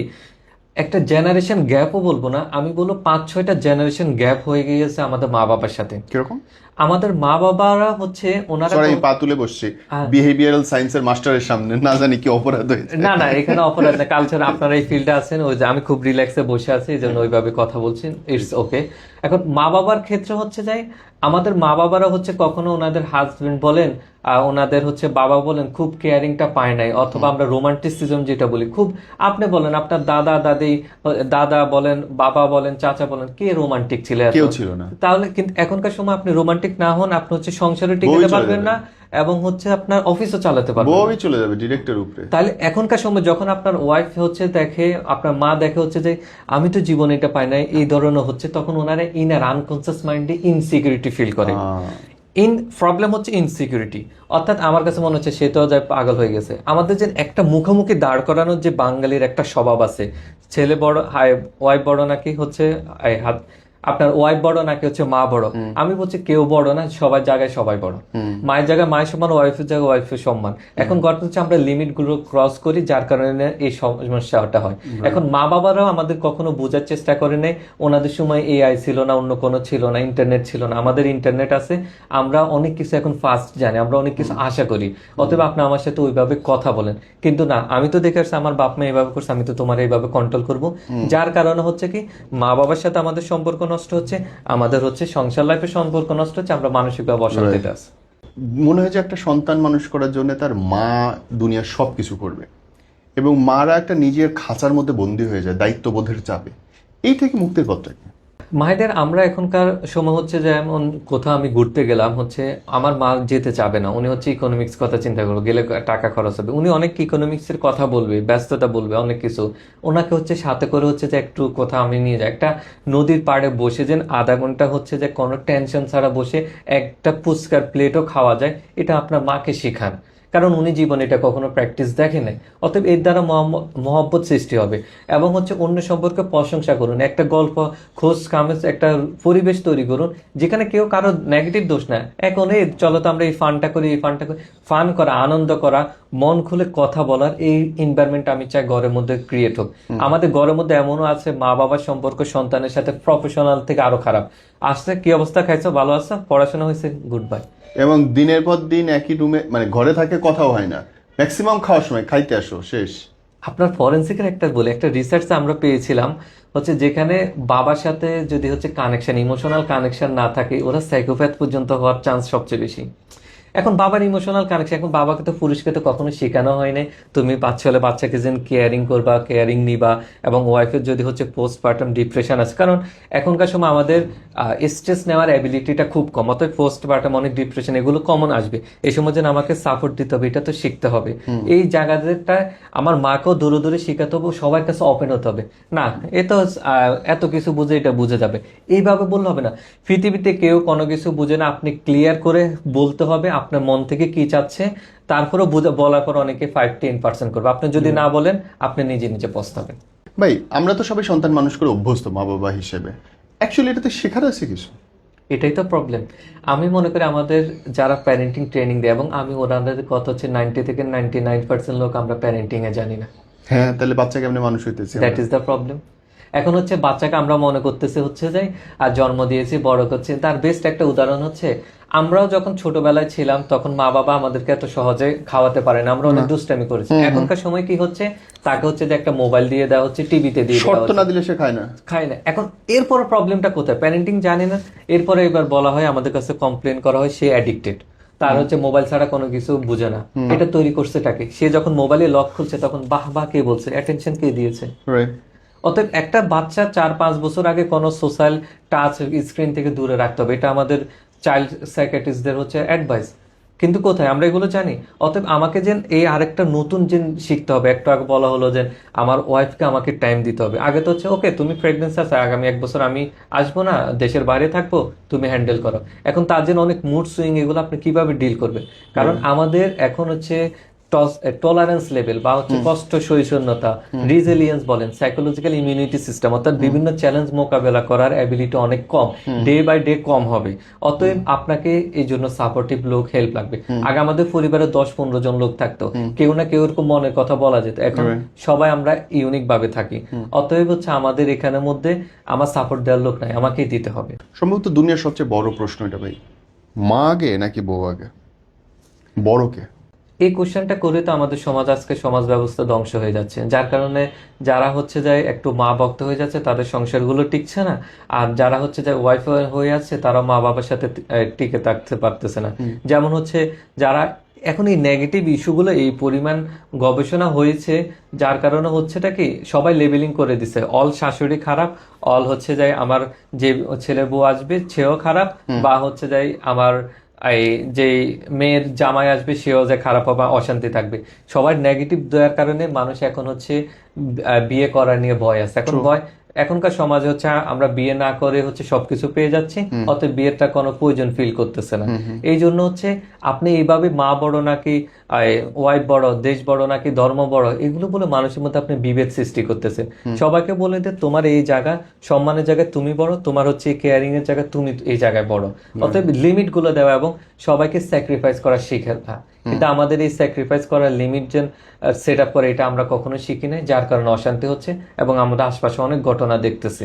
একটা জেনারেশন গ্যাপও বলবো না, আমি বলবো 5-6টা জেনারেশন গ্যাপ হয়ে গিয়েছে আমাদের মা বাবার সাথে। কিরকম? আমাদের মা বাবারা হচ্ছে ওনারা সরি পা তুলে বসছি, বিহেভিয়ারাল সায়েন্সের মাস্টারের সামনে, না জানি কি অপরাধ হয়েছে। না না, এখানে অপরাধ না, কালচার আপনারা এই ফিল্ডে আছেন, ওই যে আমি খুব রিল্যাক্সে বসে আছি, এই জন্য ওইভাবে কথা বলছি, ইটস ওকে। এখন মা বাবার ক্ষেত্রে হচ্ছে যাই, আমাদের মা বাবারা হচ্ছে কখনো ওনাদের হাজবেন্ড বলেন, ওনাদের হচ্ছে বাবা বলেন খুব কেয়ারিংটা পায় নাই, অথবা আমরা রোমান্টিসিজম যেটা বলি, খুব আপনি বলেন আপনার দাদা দাদি, দাদা বলেন বাবা বলেন চাচা বলেন, কে রোমান্টিক ছিল? কেউ ছিল না। তাহলে কিন্তু এখনকার সময় আপনি রোমান্টিক না হন, আপনি হচ্ছে সংসারে টিকাতে পারবেন না, এবং হচ্ছে আপনার অফিসও চালাতে পারবেন, বউই চলে যাবে ডিরেক্টর উপরে। তাহলে এখনকার সময় যখন আপনার ওয়াইফ হচ্ছে দেখে, আপনার মা দেখে হচ্ছে যে আমি তো জীবনে এটা পাই নাই, এই ধরনের হচ্ছে, তখন ওনারা ইনার আনকনসিয়াস মাইন্ডে ইনসিকিউরিটি ফিল করে। প্রবলেম হচ্ছে ইনসিকিউরিটি, অর্থাৎ আমার কাছে মনে হচ্ছে সে তো যায় পাগল হয়ে গেছে। আমাদের যে একটা মুখোমুখি দাঁড় করানোর যে বাঙালির একটা স্বভাব আছে, ছেলে বড় ওয়াইফ বড় নাকি হচ্ছে আপনার ওয়াইফ বড় নাকি হচ্ছে মা বড়, আমি বলছি কেউ বড় না, সবার জায়গায় সবাই বড়, মায়ের জায়গায় মায়ের সম্মান, ওয়াইফের জায়গায় ওয়াইফের সম্মান। এখন ঘটনা হচ্ছে আমরা লিমিট গুলো ক্রস করি, যার কারণে এই সমস্যাটা হয়। এখন মা বাবারাও আমাদের কখনো বোঝার চেষ্টা করে নেই, ওনাদের সময় এআই ছিল না, অন্য কোনো ছিল না, ইন্টারনেট ছিল না, আমাদের ইন্টারনেট আছে, আমরা অনেক কিছু এখন ফাস্ট জানি, আমরা অনেক কিছু আশা করি, অতএব আপনি আমার সাথে ওইভাবে কথা বলেন। কিন্তু না, আমি তো দেখে আসছি আমার বাপ মা এইভাবে করছে, আমি তো তোমার এইভাবে কন্ট্রোল করবো, যার কারণে হচ্ছে কি মা বাবার সাথে আমাদের সম্পর্ক নষ্ট হচ্ছে, আমাদের হচ্ছে সংসার লাইফের সম্পর্ক নষ্ট হচ্ছে, আমরা মানসিকভাবে অশান্তিতে আছি। মনে হয় যে একটা সন্তান মানুষ করার জন্য তার মা দুনিয়ার সবকিছু করবে, এবং মারা একটা নিজের খাঁচার মধ্যে বন্দী হয়ে যায় দায়িত্ববোধের চাপে। এই থেকে মুক্তির পথটা কি? মায়েদের আমরা এখনকার সময় হচ্ছে যেমন কোথাও আমি ঘুরতে গেলাম, হচ্ছে আমার মা যেতে চাবে না, উনি হচ্ছে ইকোনমিক্স কথা চিন্তা করবো, গেলে টাকা খরচ হবে, উনি অনেক ইকোনমিক্স এর কথা বলবে, ব্যস্ততা বলবে, অনেক কিছু। ওনাকে হচ্ছে সাথে করে হচ্ছে যে একটু কোথাও আমি নিয়ে যাই, একটা নদীর পাড়ে বসে যেন আধা ঘন্টা হচ্ছে যে কোনো টেনশন ছাড়া বসে একটা ফুচকার প্লেটও খাওয়া যায়, এটা আপনার মাকে শেখান, কারণ উনি জীবনে এটা কখনো প্র্যাকটিস দেখে নাই। অতএব এর দ্বারা মহব্বত সৃষ্টি হবে, এবং হচ্ছে অন্য সম্পর্কে প্রশংসা করুন, একটা গল্প খোঁজ কামেজ একটা পরিবেশ তৈরি করুন যেখানে কেউ কারো নেগেটিভ দোষ না, এখন এই চলো তো আমরা এই ফানটা করি, এই ফানটা করি, ফান করা, আনন্দ করা, মন খুলে কথা বলার এই এনভায়রনমেন্ট আমি চাই ঘরের মধ্যে ক্রিয়েট হোক। আমাদের ঘরের মধ্যে এমনও আছে মা বাবার সম্পর্ক সন্তানের সাথে প্রফেশনাল থেকে আরো খারাপ। আসছে কি অবস্থা, খাইছো, ভালো আছো, পড়াশোনা হয়েছে, গুড বাই, এবং দিনের পর দিন একই রুমে, মানে ঘরে থাকে, কথাও হয় না, ম্যাক্সিমাম খাওয়ার সময় খাইতে আসো শেষ। আপনার ফরেন্সিকের একটা বলে একটা রিসার্চ আমরা পেয়েছিলাম, হচ্ছে যেখানে বাবার সাথে যদি হচ্ছে কানেকশন, ইমোশনাল কানেকশন না থাকে, ওরা সাইকোপ্যাথ পর্যন্ত হওয়ার চান্স সবচেয়ে বেশি। এখন বাবার ইমোশনাল কানেকশন, এখন বাবাকে তো পুরুষকে তো কখনো শেখানো হয় নাই তুমি বাচ্চা হলে বাচ্চাকে যেন কেয়ারিং করবা, কেয়ারিং নিবা, এবং ওয়াইফের যদি হচ্ছে পোস্টপার্টাম ডিপ্রেশন আছে, কারণ এখনকার সময় আমাদের স্ট্রেস নেওয়ার অ্যাবিলিটিটা খুব কম, অতএব পোস্টপার্টাম অনেক ডিপ্রেশন এগুলো কমন আসবে, এই সময় যেন আমাকে সাপোর্ট দিতে হবে, এটা তো শিখতে হবে। এই জায়গাটা আমার মাকেও দূরে দূরে শেখাতে হবে, সবার কাছে ওপেন হতে হবে, না এ তো এত কিছু বুঝে, এটা বুঝে যাবে, এইভাবে বললে হবে না। পৃথিবীতে কেউ কোনো কিছু বুঝে না, আপনি ক্লিয়ার করে বলতে হবে আপনার মন থেকে কি চাচ্ছে, তারপরে বলার পর অনেকে 5-10% করবে, আপনি যদি না বলেন আপনি নিজে নিজে পস্তাবেন। ভাই আমরা তো সবাই সন্তান মানুষ করে অভ্যস্ত মা বাবা হিসেবে, অ্যাকচুয়ালি এটাতে শেখার আছে কিছু? এটাই তো প্রবলেম। আমি মনে করি আমাদের যারা প্যারেন্টিং ট্রেনিং দেয়, এবং আমি ওনাদের কথা হচ্ছে 90 থেকে 99% লোক আমরা প্যারেন্টিং এ জানি না। হ্যাঁ, তাহলে বাচ্চা কেমনে মানুষ হইতেছে? That is the problem. এখন হচ্ছে বাচ্চাকে আমরা মনে করতেছি হচ্ছে যাই আর জন্ম দিয়েছি, বড় করছি। তার বেস্ট একটা উদাহরণ হচ্ছে আমরাও যখন ছোটবেলায় ছিলাম তখন মা বাবা আমাদেরকে এত সহজে খাওয়াতে পারে না, আমরা অনেক দুষ্টামি করেছি। এখনকার সময় কি হচ্ছে, তাকে হচ্ছে যে একটা মোবাইল দিয়ে দেওয়া হচ্ছে, টিভিতে দিয়ে দেওয়া শর্ত হচ্ছে, না দিলে সে খায় না। খায় না। এখন এরপর প্রবলেমটা কোথায়? প্যারেন্টিং জানি না। এরপরে এবার বলা হয়, আমাদের কাছে কমপ্লেন করা হয় সে অ্যাডিক্টেড, তার হচ্ছে মোবাইল ছাড়া কোনো কিছু বুঝে না। এটা তৈরি করছে তাকে। সে যখন মোবাইলে লক খুলছে তখন বাহ বাহ কে বলছে, অ্যাটেনশন কে দিয়েছে। অতএব একটা বাচ্চা 4-5 বছর আগে কোনো সোশ্যাল টাচ স্ক্রিন থেকে দূরে রাখতে হবে, এটা আমাদের চাইল্ড সাইকিয়াট্রিস্টদের হচ্ছে অ্যাডভাইস। কিন্তু কোথায় আমরা এগুলো জানি? অতএব আমাকে যে এই আরেকটা নতুন যে শিখতে হবে। একটু আগে বলা হলো যে আমার ওয়াইফকে আমাকে টাইম দিতে হবে। আগে তো হচ্ছে ওকে তুমি প্রেগনেন্সি আছে, আগামী 1 বছর আমি আসবো না, দেশের বাইরে থাকবো, তুমি হ্যান্ডেল করো। এখন তার জন্য অনেক মুড সুইং, এগুলো আপনি কিভাবে ডিল করবে? কারণ আমাদের এখন হচ্ছে টলারেন্স লেভেল বা হচ্ছে কষ্ট সহিষ্ণুতা, রিজিলিয়েন্স বলেন, সাইকোলজিক্যাল ইমিউনিটি সিস্টেম, অর্থাৎ বিভিন্ন চ্যালেঞ্জ মোকাবেলা করার অ্যাবিলিটি অনেক কম, ডে বাই ডে কম হবে। অতএব আপনাকে এই জন্য সাপোর্টিভ লোক, হেল্প লাগবে। আগে আমাদের পরিবারে 10-15 জন লোক থাকতো, কেউ না কেউ এরকম মনের কথা বলা যেত। এখন সবাই আমরা ইউনিক ভাবে থাকি। অতএব হচ্ছে আমাদের এখানের মধ্যে আমার সাপোর্ট দেওয়ার লোক নাই, আমাকেই দিতে হবে। সম্ভবত দুনিয়ার সবচেয়ে বড় প্রশ্ন এটা ভাই, মা আগে নাকি বউ আগে, বড়কে? এই কোশ্চেনটা করে তো আমাদের সমাজ, আজকে সমাজ ব্যবস্থা ধ্বংস হয়ে যাচ্ছে, যার কারণে যারা হচ্ছে যায় একটু মা ভক্ত হয়ে যাচ্ছে তাদের সংসারগুলো টিকছে না, আর যারা হচ্ছে যায় ওয়াইফ হয়ে যাচ্ছে তারা মা বাবার সাথে টিকে থাকতে পারতেছে না। যেমন হচ্ছে যারা এখন এই নেগেটিভ ইস্যুগুলো এই পরিমাণ গবেষণা হয়েছে, যার কারণে হচ্ছেটা কি সবাই লেবেলিং করে দিছে, অল শাশুড়ি খারাপ, অল হচ্ছে যায় আমার যে ছেলে বউ আসবে সেও খারাপ, বা হচ্ছে যায় আমার এই যে মেয়ের জামাই আসবে সেও যে খারাপ হবে, অশান্তি থাকবে। সবার নেগেটিভ দেওয়ার কারণে মানুষ এখন হচ্ছে বিয়ে করা নিয়ে ভয় আছে। এখন ভয়, এখনকার সমাজে হচ্ছে আমরা বিয়ে না করে হচ্ছে সবকিছু পেয়ে যাচ্ছি, অতএব বিয়েটা কোনো প্রয়োজন ফিল করতেছে না। এই জন্য হচ্ছে আপনি এইভাবে মা বড় নাকি ওয়াইফ বড়, দেশ বড় নাকি ধর্ম বড়, এগুলো বলে মানুষের মধ্যে আপনি বিভেদ সৃষ্টি করতেছেন। সবাইকে বলে যে তোমার এই জায়গা, সম্মানের জায়গায় তুমি বড়, তোমার হচ্ছে কেয়ারিং এর জায়গায় তুমি এই জায়গায় বড়। অতএব লিমিট গুলো দেওয়া এবং সবাইকে স্যাক্রিফাইস করা শিখা। কিন্তু আমাদের এই স্যাক্রিফাইস করার লিমিট যে সেট আপ করে, এটা আমরা কখনো শিখি নাই, যার কারণে অশান্তি হচ্ছে এবং আমাদের আশপাশে অনেক ঘটনা দেখতেছি।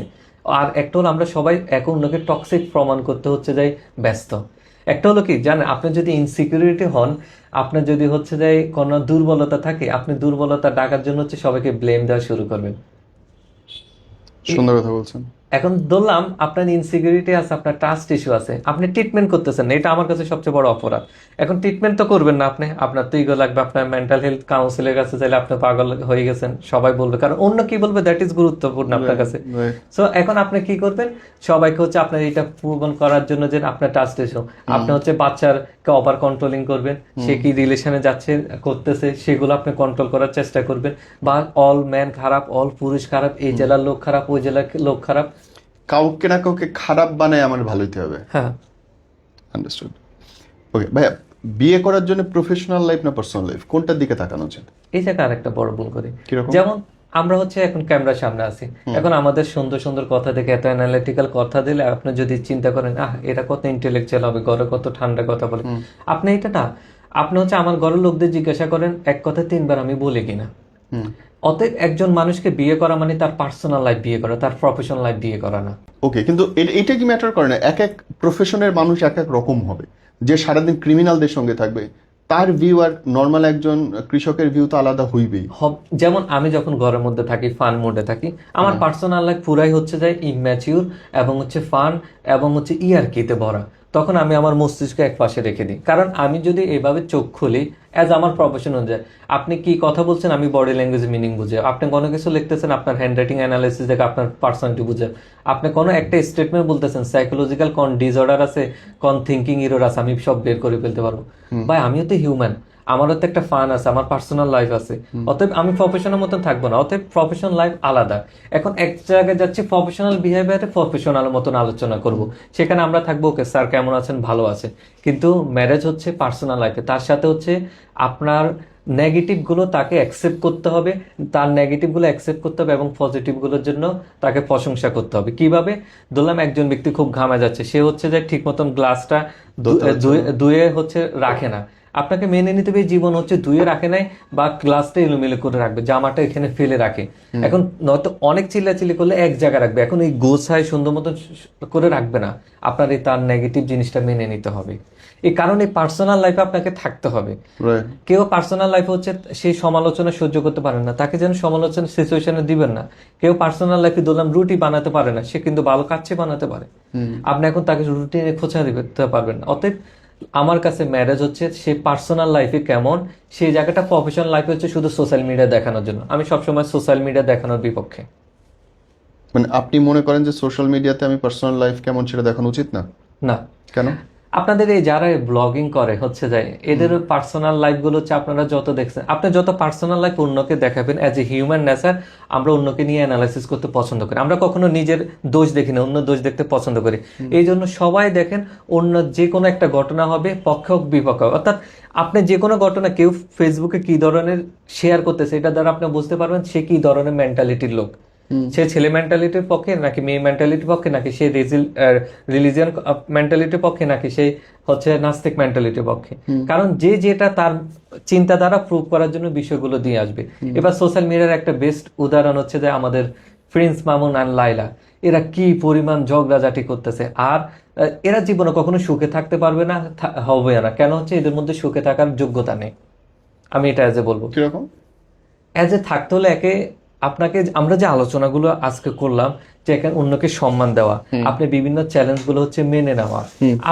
আর একটা হলো আমরা সবাই এখন অন্যকে টক্সিক প্রমাণ করতে হচ্ছে যাই ব্যস্ত। একটা হলো কি জানেন, আপনি যদি ইনসিকিউরিটি হন, আপনার যদি হচ্ছে যাই কোনো দুর্বলতা থাকে, আপনি দুর্বলতা ডাকার জন্য হচ্ছে সবাইকে ব্লেম দেওয়া শুরু করবেন। সুন্দর কথা বলছেন। এখন ধরলাম আপনার ইনসিকিউরিটি আছে, আপনার ট্রাস্ট ইস্যু আছে, আপনি ট্রিটমেন্ট করতেছেন না, এটা আমার কাছে সবচেয়ে বড় অপরাধ। এখন ট্রিটমেন্ট তো করবেন না আপনি, আপনার তো ইগো লাগবে, আপনার মেন্টাল হেলথ কাউন্সিলের কাছে চাইলে আপনি পাগল হয়ে গেছেন, সবাই বলবে, কারণ অন্য কি বলবে দ্যাট ইজ গুরুত্বপূর্ণ আপনার কাছে। সো এখন আপনি কি করবেন, সবাইকে হচ্ছে আপনার এটা প্রমাণ করার জন্য যে আপনার ট্রাস্ট ইস্যু, আপনি হচ্ছে বাচ্চারকে ওভার কন্ট্রোলিং করবেন, সে কি রিলেশনে যাচ্ছে করতেছে সেগুলো আপনি কন্ট্রোল করার চেষ্টা করবেন, বা অল ম্যান খারাপ, অল পুরুষ খারাপ, এই জেলার লোক খারাপ, ওই জেলার লোক খারাপ, কাউকে না কাউকে খারাপ বানায় আমার ভালো হইতে হবে। হ্যাঁ, আন্ডারস্টুড। ওকে ভাইয়া, বিয়ে করার জন্য প্রফেশনাল লাইফ না পার্সোনাল লাইফ, কোনটার দিকে তাকানো উচিত? এই জায়গায় আরেকটা বড় ভুল করি। কিরকম? যেমন আমরা হচ্ছে এখন ক্যামেরার সামনে আছি, এখন আমাদের সুন্দর সুন্দর কথা দেখে এত অ্যানালিটিক্যাল কথা দিলে আপনি যদি চিন্তা করেন এটা কত ইন্টেলেকচুয়াল হবে, ঘরে কত ঠান্ডা কথা বলে, আপনি এটা না, আপনি হচ্ছে আমার ঘরের লোকদের জিজ্ঞাসা করেন এক কথা 3 বার আমি বলি কিনা। অতএব একজন মানুষকে বিয়ে করা মানে তার পার্সোনাল লাইফ বিয়ে করা, তার প্রফেশনাল লাইফ বিয়ে করা না। ওকে, কিন্তু এটা কি ম্যাটার করে না? এক এক প্রফেশনের মানুষ এক এক রকম হবে। যে সারাদিন ক্রিমিনালদের সঙ্গে থাকবে তার ভিউ আর নর্মাল একজন কৃষকের ভিউ তো আলাদা হইবেই। যেমন আমি যখন ঘরের মধ্যে থাকি, ফান মোডে থাকি, আমার পার্সোনাল লাইফ পুরাই হচ্ছে যায় ইম্যাচিউর এবং হচ্ছে ফান এবং হচ্ছে ইয়ার্কিতে ভরা। তখন আমি আমার মস্তিষ্ক এক পাশে রেখে দিই, কারণ আমি যদি এভাবে চোখ খুলি অ্যাজ আমার প্রফেশন অনুযায়ী, আপনি কি কথা বলছেন আমি বডি ল্যাঙ্গুয়েজ মিনিং বুঝে, আপনি কোনো কিছু লিখতেছেন আপনার হ্যান্ড রাইটিং অ্যানালাইসিস দেখে আপনার পার্সোনালিটি বুঝে, আপনি কোনো একটা স্টেটমেন্ট বলতেছেন সাইকোলজিক্যাল কোন ডিসঅর্ডার আছে, কোন থিঙ্কিং এরর আছে, আমি সব বের করে ফেলতে পারবো। ভাই আমিও তো হিউম্যান, আমারও তো একটা ফান আছে, আমার পার্সোনাল লাইফ আছে, অতএব আমি প্রফেশনাল মতন থাকবো না, অতএব প্রফেশনাল লাইফ আলাদা। এখন এক জায়গায় যাচ্ছি প্রফেশনাল বিহেভিয়ারে প্রফেশনাল মতন আলোচনা করব, সেখানে আমরা থাকবো ওকে স্যার কেমন আছেন, ভালো আছে। কিন্তু ম্যারেজ হচ্ছে পার্সোনাল লাইফে, তার সাথে হচ্ছে আপনার নেগেটিভ গুলো তাকে অ্যাকসেপ্ট করতে হবে, তার নেগেটিভ গুলো অ্যাকসেপ্ট করতে হবে এবং পজিটিভ গুলোর জন্য তাকে প্রশংসা করতে হবে। কিভাবে? ধরলাম একজন ব্যক্তি খুব ঘামে যাচ্ছে, সে হচ্ছে যে ঠিক মতন গ্লাসটা ধুয়ে হচ্ছে রাখে না, আপনাকে মেনে নিতে হবে জীবন হচ্ছে ধুয়ে রাখে নাই বা গ্লাসটা এলোমেলো করে রাখবে, জামাটা এখানে ফেলে রাখে। এখন নয়তো অনেক চিল্লাচিল্লি করলে এক জায়গায় রাখবে, এখন এই গোছায় সুন্দর মতন করে রাখবে না, আপনার এই তার নেগেটিভ জিনিসটা মেনে নিতে হবে। এই কারণে পার্সোনাল লাইফে আপনাকে থাকতে হবে। কেউ পার্সোনাল লাইফে হচ্ছে সেই সমালোচনা সহ্য করতে পারে না, তাকে যেন সমালোচনা সিচুয়েশনে দিবেন না। কেউ পার্সোনাল লাইফে ধরলাম রুটি বানাতে পারে না, সে কিন্তু ভালো কাচ্ছে বানাতে পারে, আপনি এখন তাকে রুটিনে খোঁচা দিতে পারবেন না। অতএব আমার কাছে ম্যারেজ হচ্ছে সে পার্সোনাল লাইফে কেমন, সেই জায়গাটা প্রফেশনাল লাইফে হচ্ছে শুধু সোশ্যাল মিডিয়া দেখানোর জন্য। আমি সবসময় সোশ্যাল মিডিয়া দেখানোর বিপক্ষে। মানে আপনি মনে করেন যে সোশ্যাল মিডিয়াতে আমি পার্সোনাল লাইফ কেমন সেটা দেখানো উচিত না? না। কেন? আপনাদের এই যারা ব্লগিং করে হচ্ছে যায়, এদের পার্সোনাল লাইফ গুলো হচ্ছে আপনারা যত দেখছেন, আপনি যত পার্সোনাল লাইফ অন্যকে দেখাবেন, অ্যাজ এ হিউম্যান নেচার আমরা অন্যকে নিয়ে অ্যানালাইসিস করতে পছন্দ করি, আমরা কখনো নিজের দোষ দেখি না, অন্য দোষ দেখতে পছন্দ করি। এই জন্য সবাই দেখেন অন্য যে কোনো একটা ঘটনা হবে পক্ষ হোক বিপক্ষ হোক, অর্থাৎ আপনি যে কোনো ঘটনা কেউ ফেসবুকে কি ধরনের শেয়ার করতেছে এটা দ্বারা আপনি বুঝতে পারবেন সে কি ধরনের মেন্টালিটির লোক, সে ছেলে মেন্টালিটির পক্ষে নাকি মেয়ে মেন্টালিটির পক্ষে, নাকি সে রিলিজিয়ান মেন্টালিটির পক্ষে, নাকি সে হচ্ছে নাস্তিক মেন্টালিটির পক্ষে। কারণ যে যেটা তার চিন্তাধারা প্রুভ করার জন্য বিষয়গুলো দিয়ে আসবে। এবার সোশ্যাল মিডিয়ার একটা বেস্ট উদাহরণ হচ্ছে যে আমাদের প্রিন্স মামুন আর লাইলা, এরা কি পরিমাণ ঝগড়াঝাটি করতেছে, আর এরা জীবনে কখনো সুখে থাকতে পারবে না, হবে না। কেন হচ্ছে এদের মধ্যে সুখে থাকার যোগ্যতা নেই। আমি এটা অ্যাজ এ বলবো, কিরকম অ্যাজ এ থাকতে হলে একে আপনাকে আমরা যে আলোচনাগুলো আজকে করলাম, যে এখানে অন্যকে সম্মান দেওয়া, আপনি বিভিন্ন চ্যালেঞ্জ গুলো হচ্ছে মেনে নেওয়া,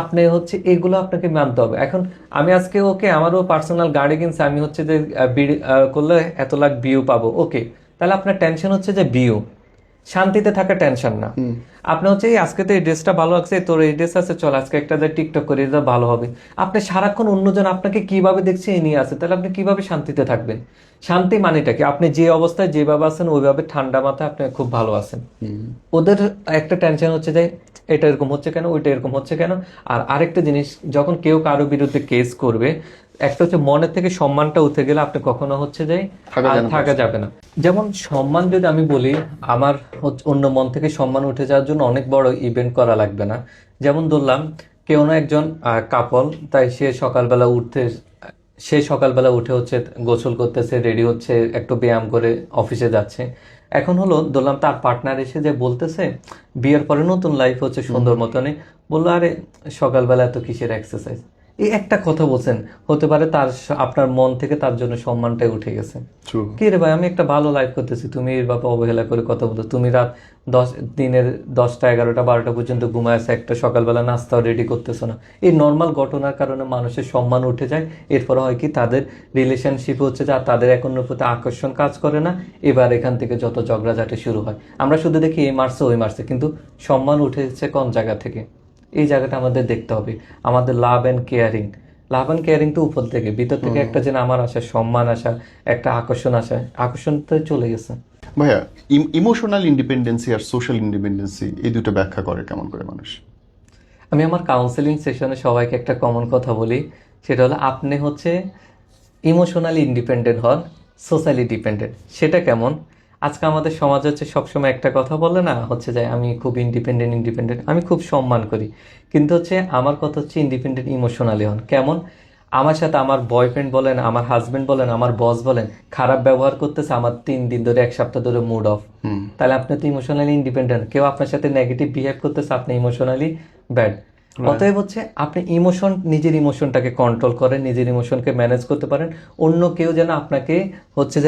আপনি হচ্ছে এগুলো আপনাকে মানতে হবে। এখন আমি আজকে ওকে আমারও পার্সোনাল গাড়ি কিনছে, আমি হচ্ছে যে করলে এত লাখ ভিউ পাবো, ওকে, তাহলে আপনার টেনশন হচ্ছে যে ভিউ, শান্তিতে থাকা টেনশন না। আপনি হচ্ছে এই আজকে তো এই ড্রেসটা ভালো লাগছে, তোর এই ড্রেস আছে, চল আজকে একটা টিকটক করে, এটা ভালো হবে। আপনি সারাক্ষণ অন্যজন আপনাকে কিভাবে দেখছে এই নিয়ে আছে, তাহলে আপনি কিভাবে শান্তিতে থাকবেন? শান্তি মানেটা কি? আপনি যে অবস্থায় যেভাবে আছেন ওইভাবে ঠান্ডা মাথায় আপনি খুব ভালো আছেন। ওদের একটা টেনশন হচ্ছে যে এটা এরকম হচ্ছে কেন, ওইটা এরকম হচ্ছে কেন। আর আরেকটা জিনিস, যখন কেউ কারো বিরুদ্ধে কেস করবে, একটা হচ্ছে মনের থেকে সম্মানটা উঠে গেলে আপনি কখনো হচ্ছে যে থাকা যাবে না। যেমন সম্মান যদি আমি বলি, আমার অন্য মন থেকে সম্মান উঠে যাওয়ার জন্য অনেক বড় ইভেন্ট করা লাগবে না। যেমন ধরলাম কেউ না একজন কাপল, তাই সে সকালবেলা উঠে হচ্ছে গোসল করতেছে, রেডি হচ্ছে, একটু ব্যায়াম করে অফিসে যাচ্ছে। এখন হলো ধরলাম তার পার্টনার এসে যে বলতেছে বিয়ের পরে নতুন লাইফ হচ্ছে সুন্দর মতনই, বললো আরে সকালবেলা এত কিসের এক্সারসাইজ, এই একটা কথা বলছেন, হতে পারে তার আপনার মন থেকে তার জন্য সম্মানটাই উঠে গেছে। কি রে ভাই, আমি একটা ভালো লাইফ করতেছি, তুমি এর বাবা অবহেলা করে কথা বলতো, তুমি রাত দিনের 10টা 11টা 12টা পর্যন্ত ঘুমায় আছে, একটা সকালবেলা নাস্তাও রেডি করতেছো না। এই নর্মাল ঘটনার কারণে মানুষের সম্মান উঠে যায়। এরপরে হয় কি, তাদের রিলেশনশিপ হচ্ছে যা, তাদের এক অন্যের প্রতি আকর্ষণ কাজ করে না। এবার এখান থেকে যত ঝগড়াঝাটি শুরু হয়, আমরা শুধু দেখি এই মারছে ওই মারছে, কিন্তু সম্মান উঠেছে কোন জায়গা থেকে, এই জায়গাটা আমাদের দেখতে হবে। আমাদের লাভ অ্যান্ড কেয়ারিং তো উপর থেকে, ভিতর থেকে একটা যেন আমার আসা, সম্মান আসা, একটা আকর্ষণ আসা, আকর্ষণ তো চলে গেছে। ভাইয়া, ইমোশনাল ইন্ডিপেন্ডেন্সি আর সোশ্যাল ইন্ডিপেন্ডেন্সি এই দুটো ব্যাখ্যা করে কেমন করে মানুষ? আমি আমার কাউন্সেলিং সেশনে সবাইকে একটা কমন কথা বলি, সেটা হলো আপনি হচ্ছে ইমোশনালি ইন্ডিপেন্ডেন্ট হন, সোশ্যালি ডিপেন্ডেন্ট। সেটা কেমন? আজকে আমাদের সমাজ হচ্ছে সবসময় একটা কথা বলে না, হচ্ছে যে আমি খুব ইন্ডিপেন্ডেন্ট, আমি খুব সম্মান করি, কিন্তু হচ্ছে আমার কথা হচ্ছে ইন্ডিপেন্ডেন্ট ইমোশনালি হন। কেমন? আমার সাথে আমার বয়ফ্রেন্ড বলেন, আমার হাজবেন্ড বলেন, আমার বস বলেন, খারাপ ব্যবহার করতেছে, আমার 3 দিন ধরে 1 সপ্তাহ ধরে মুড অফ, তাহলে আপনি তো ইমোশনালি ইন্ডিপেন্ডেন্ট। কেউ আপনার সাথে নেগেটিভ বিহেভ করতেছে, আপনি ইমোশনালি ব্যাড। অতএব হচ্ছে আপনি নিজের ইমোশনটাকে কন্ট্রোল করেন, নিজের ইমোশনকে ম্যানেজ করতে পারেন। অন্য কেউ যেন আপনাকে হচ্ছে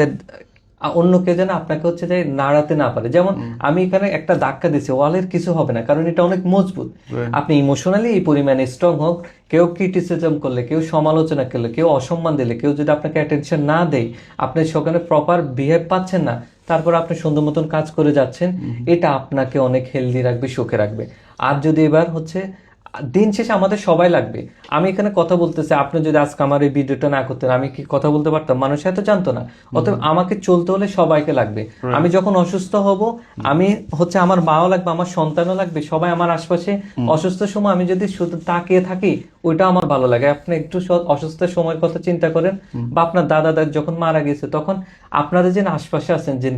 হচ্ছে যে নাড়াতে না পারে। যেমন আমি এখানে একটা ধাক্কা দিচ্ছি, ওয়ালের কিছু হবে না, কারণ এটা অনেক মজবুত। আপনি ইমোশনালি এই পরিমাণে স্ট্রং হোক, কেউ ক্রিটিসিজম করলে, কেউ সমালোচনা করলে, কেউ অসম্মান দিলে, কেউ যদি আপনাকে অ্যাটেনশন না দেয়, আপনি সেখানে প্রপার বিহেভ পাচ্ছেন না, তারপর আপনি সুন্দর মতন কাজ করে যাচ্ছেন, এটা আপনাকে অনেক হেলদি রাখবে, সুখে রাখবে। আর যদি এবার হচ্ছে দিন শেষে আমাদের সবাই লাগবে। আমি এখানে কথা বলতেছি, আপনি যদি আজকে আমার এই ভিডিওটা না করতেন আমি কি কথা বলতে পারতাম? মানুষ এত জানতো না। অতএব আমাকে চলতে হলে সবাইকে লাগবে। আমি যখন অসুস্থ হব, আমি হচ্ছে আমার মাও লাগবে, আমার সন্তানও লাগবে, সবাই আমার আশপাশে অসুস্থ সময় আমি যদি শুধু তাকিয়ে থাকি ওইটা আমার ভালো লাগে। আপনি একটু অসুস্থ সময়ের কথা চিন্তা করেন, বা আপনার দাদা যখন মারা গেছে তখন আপনারা যে আশপাশে আছেন, যে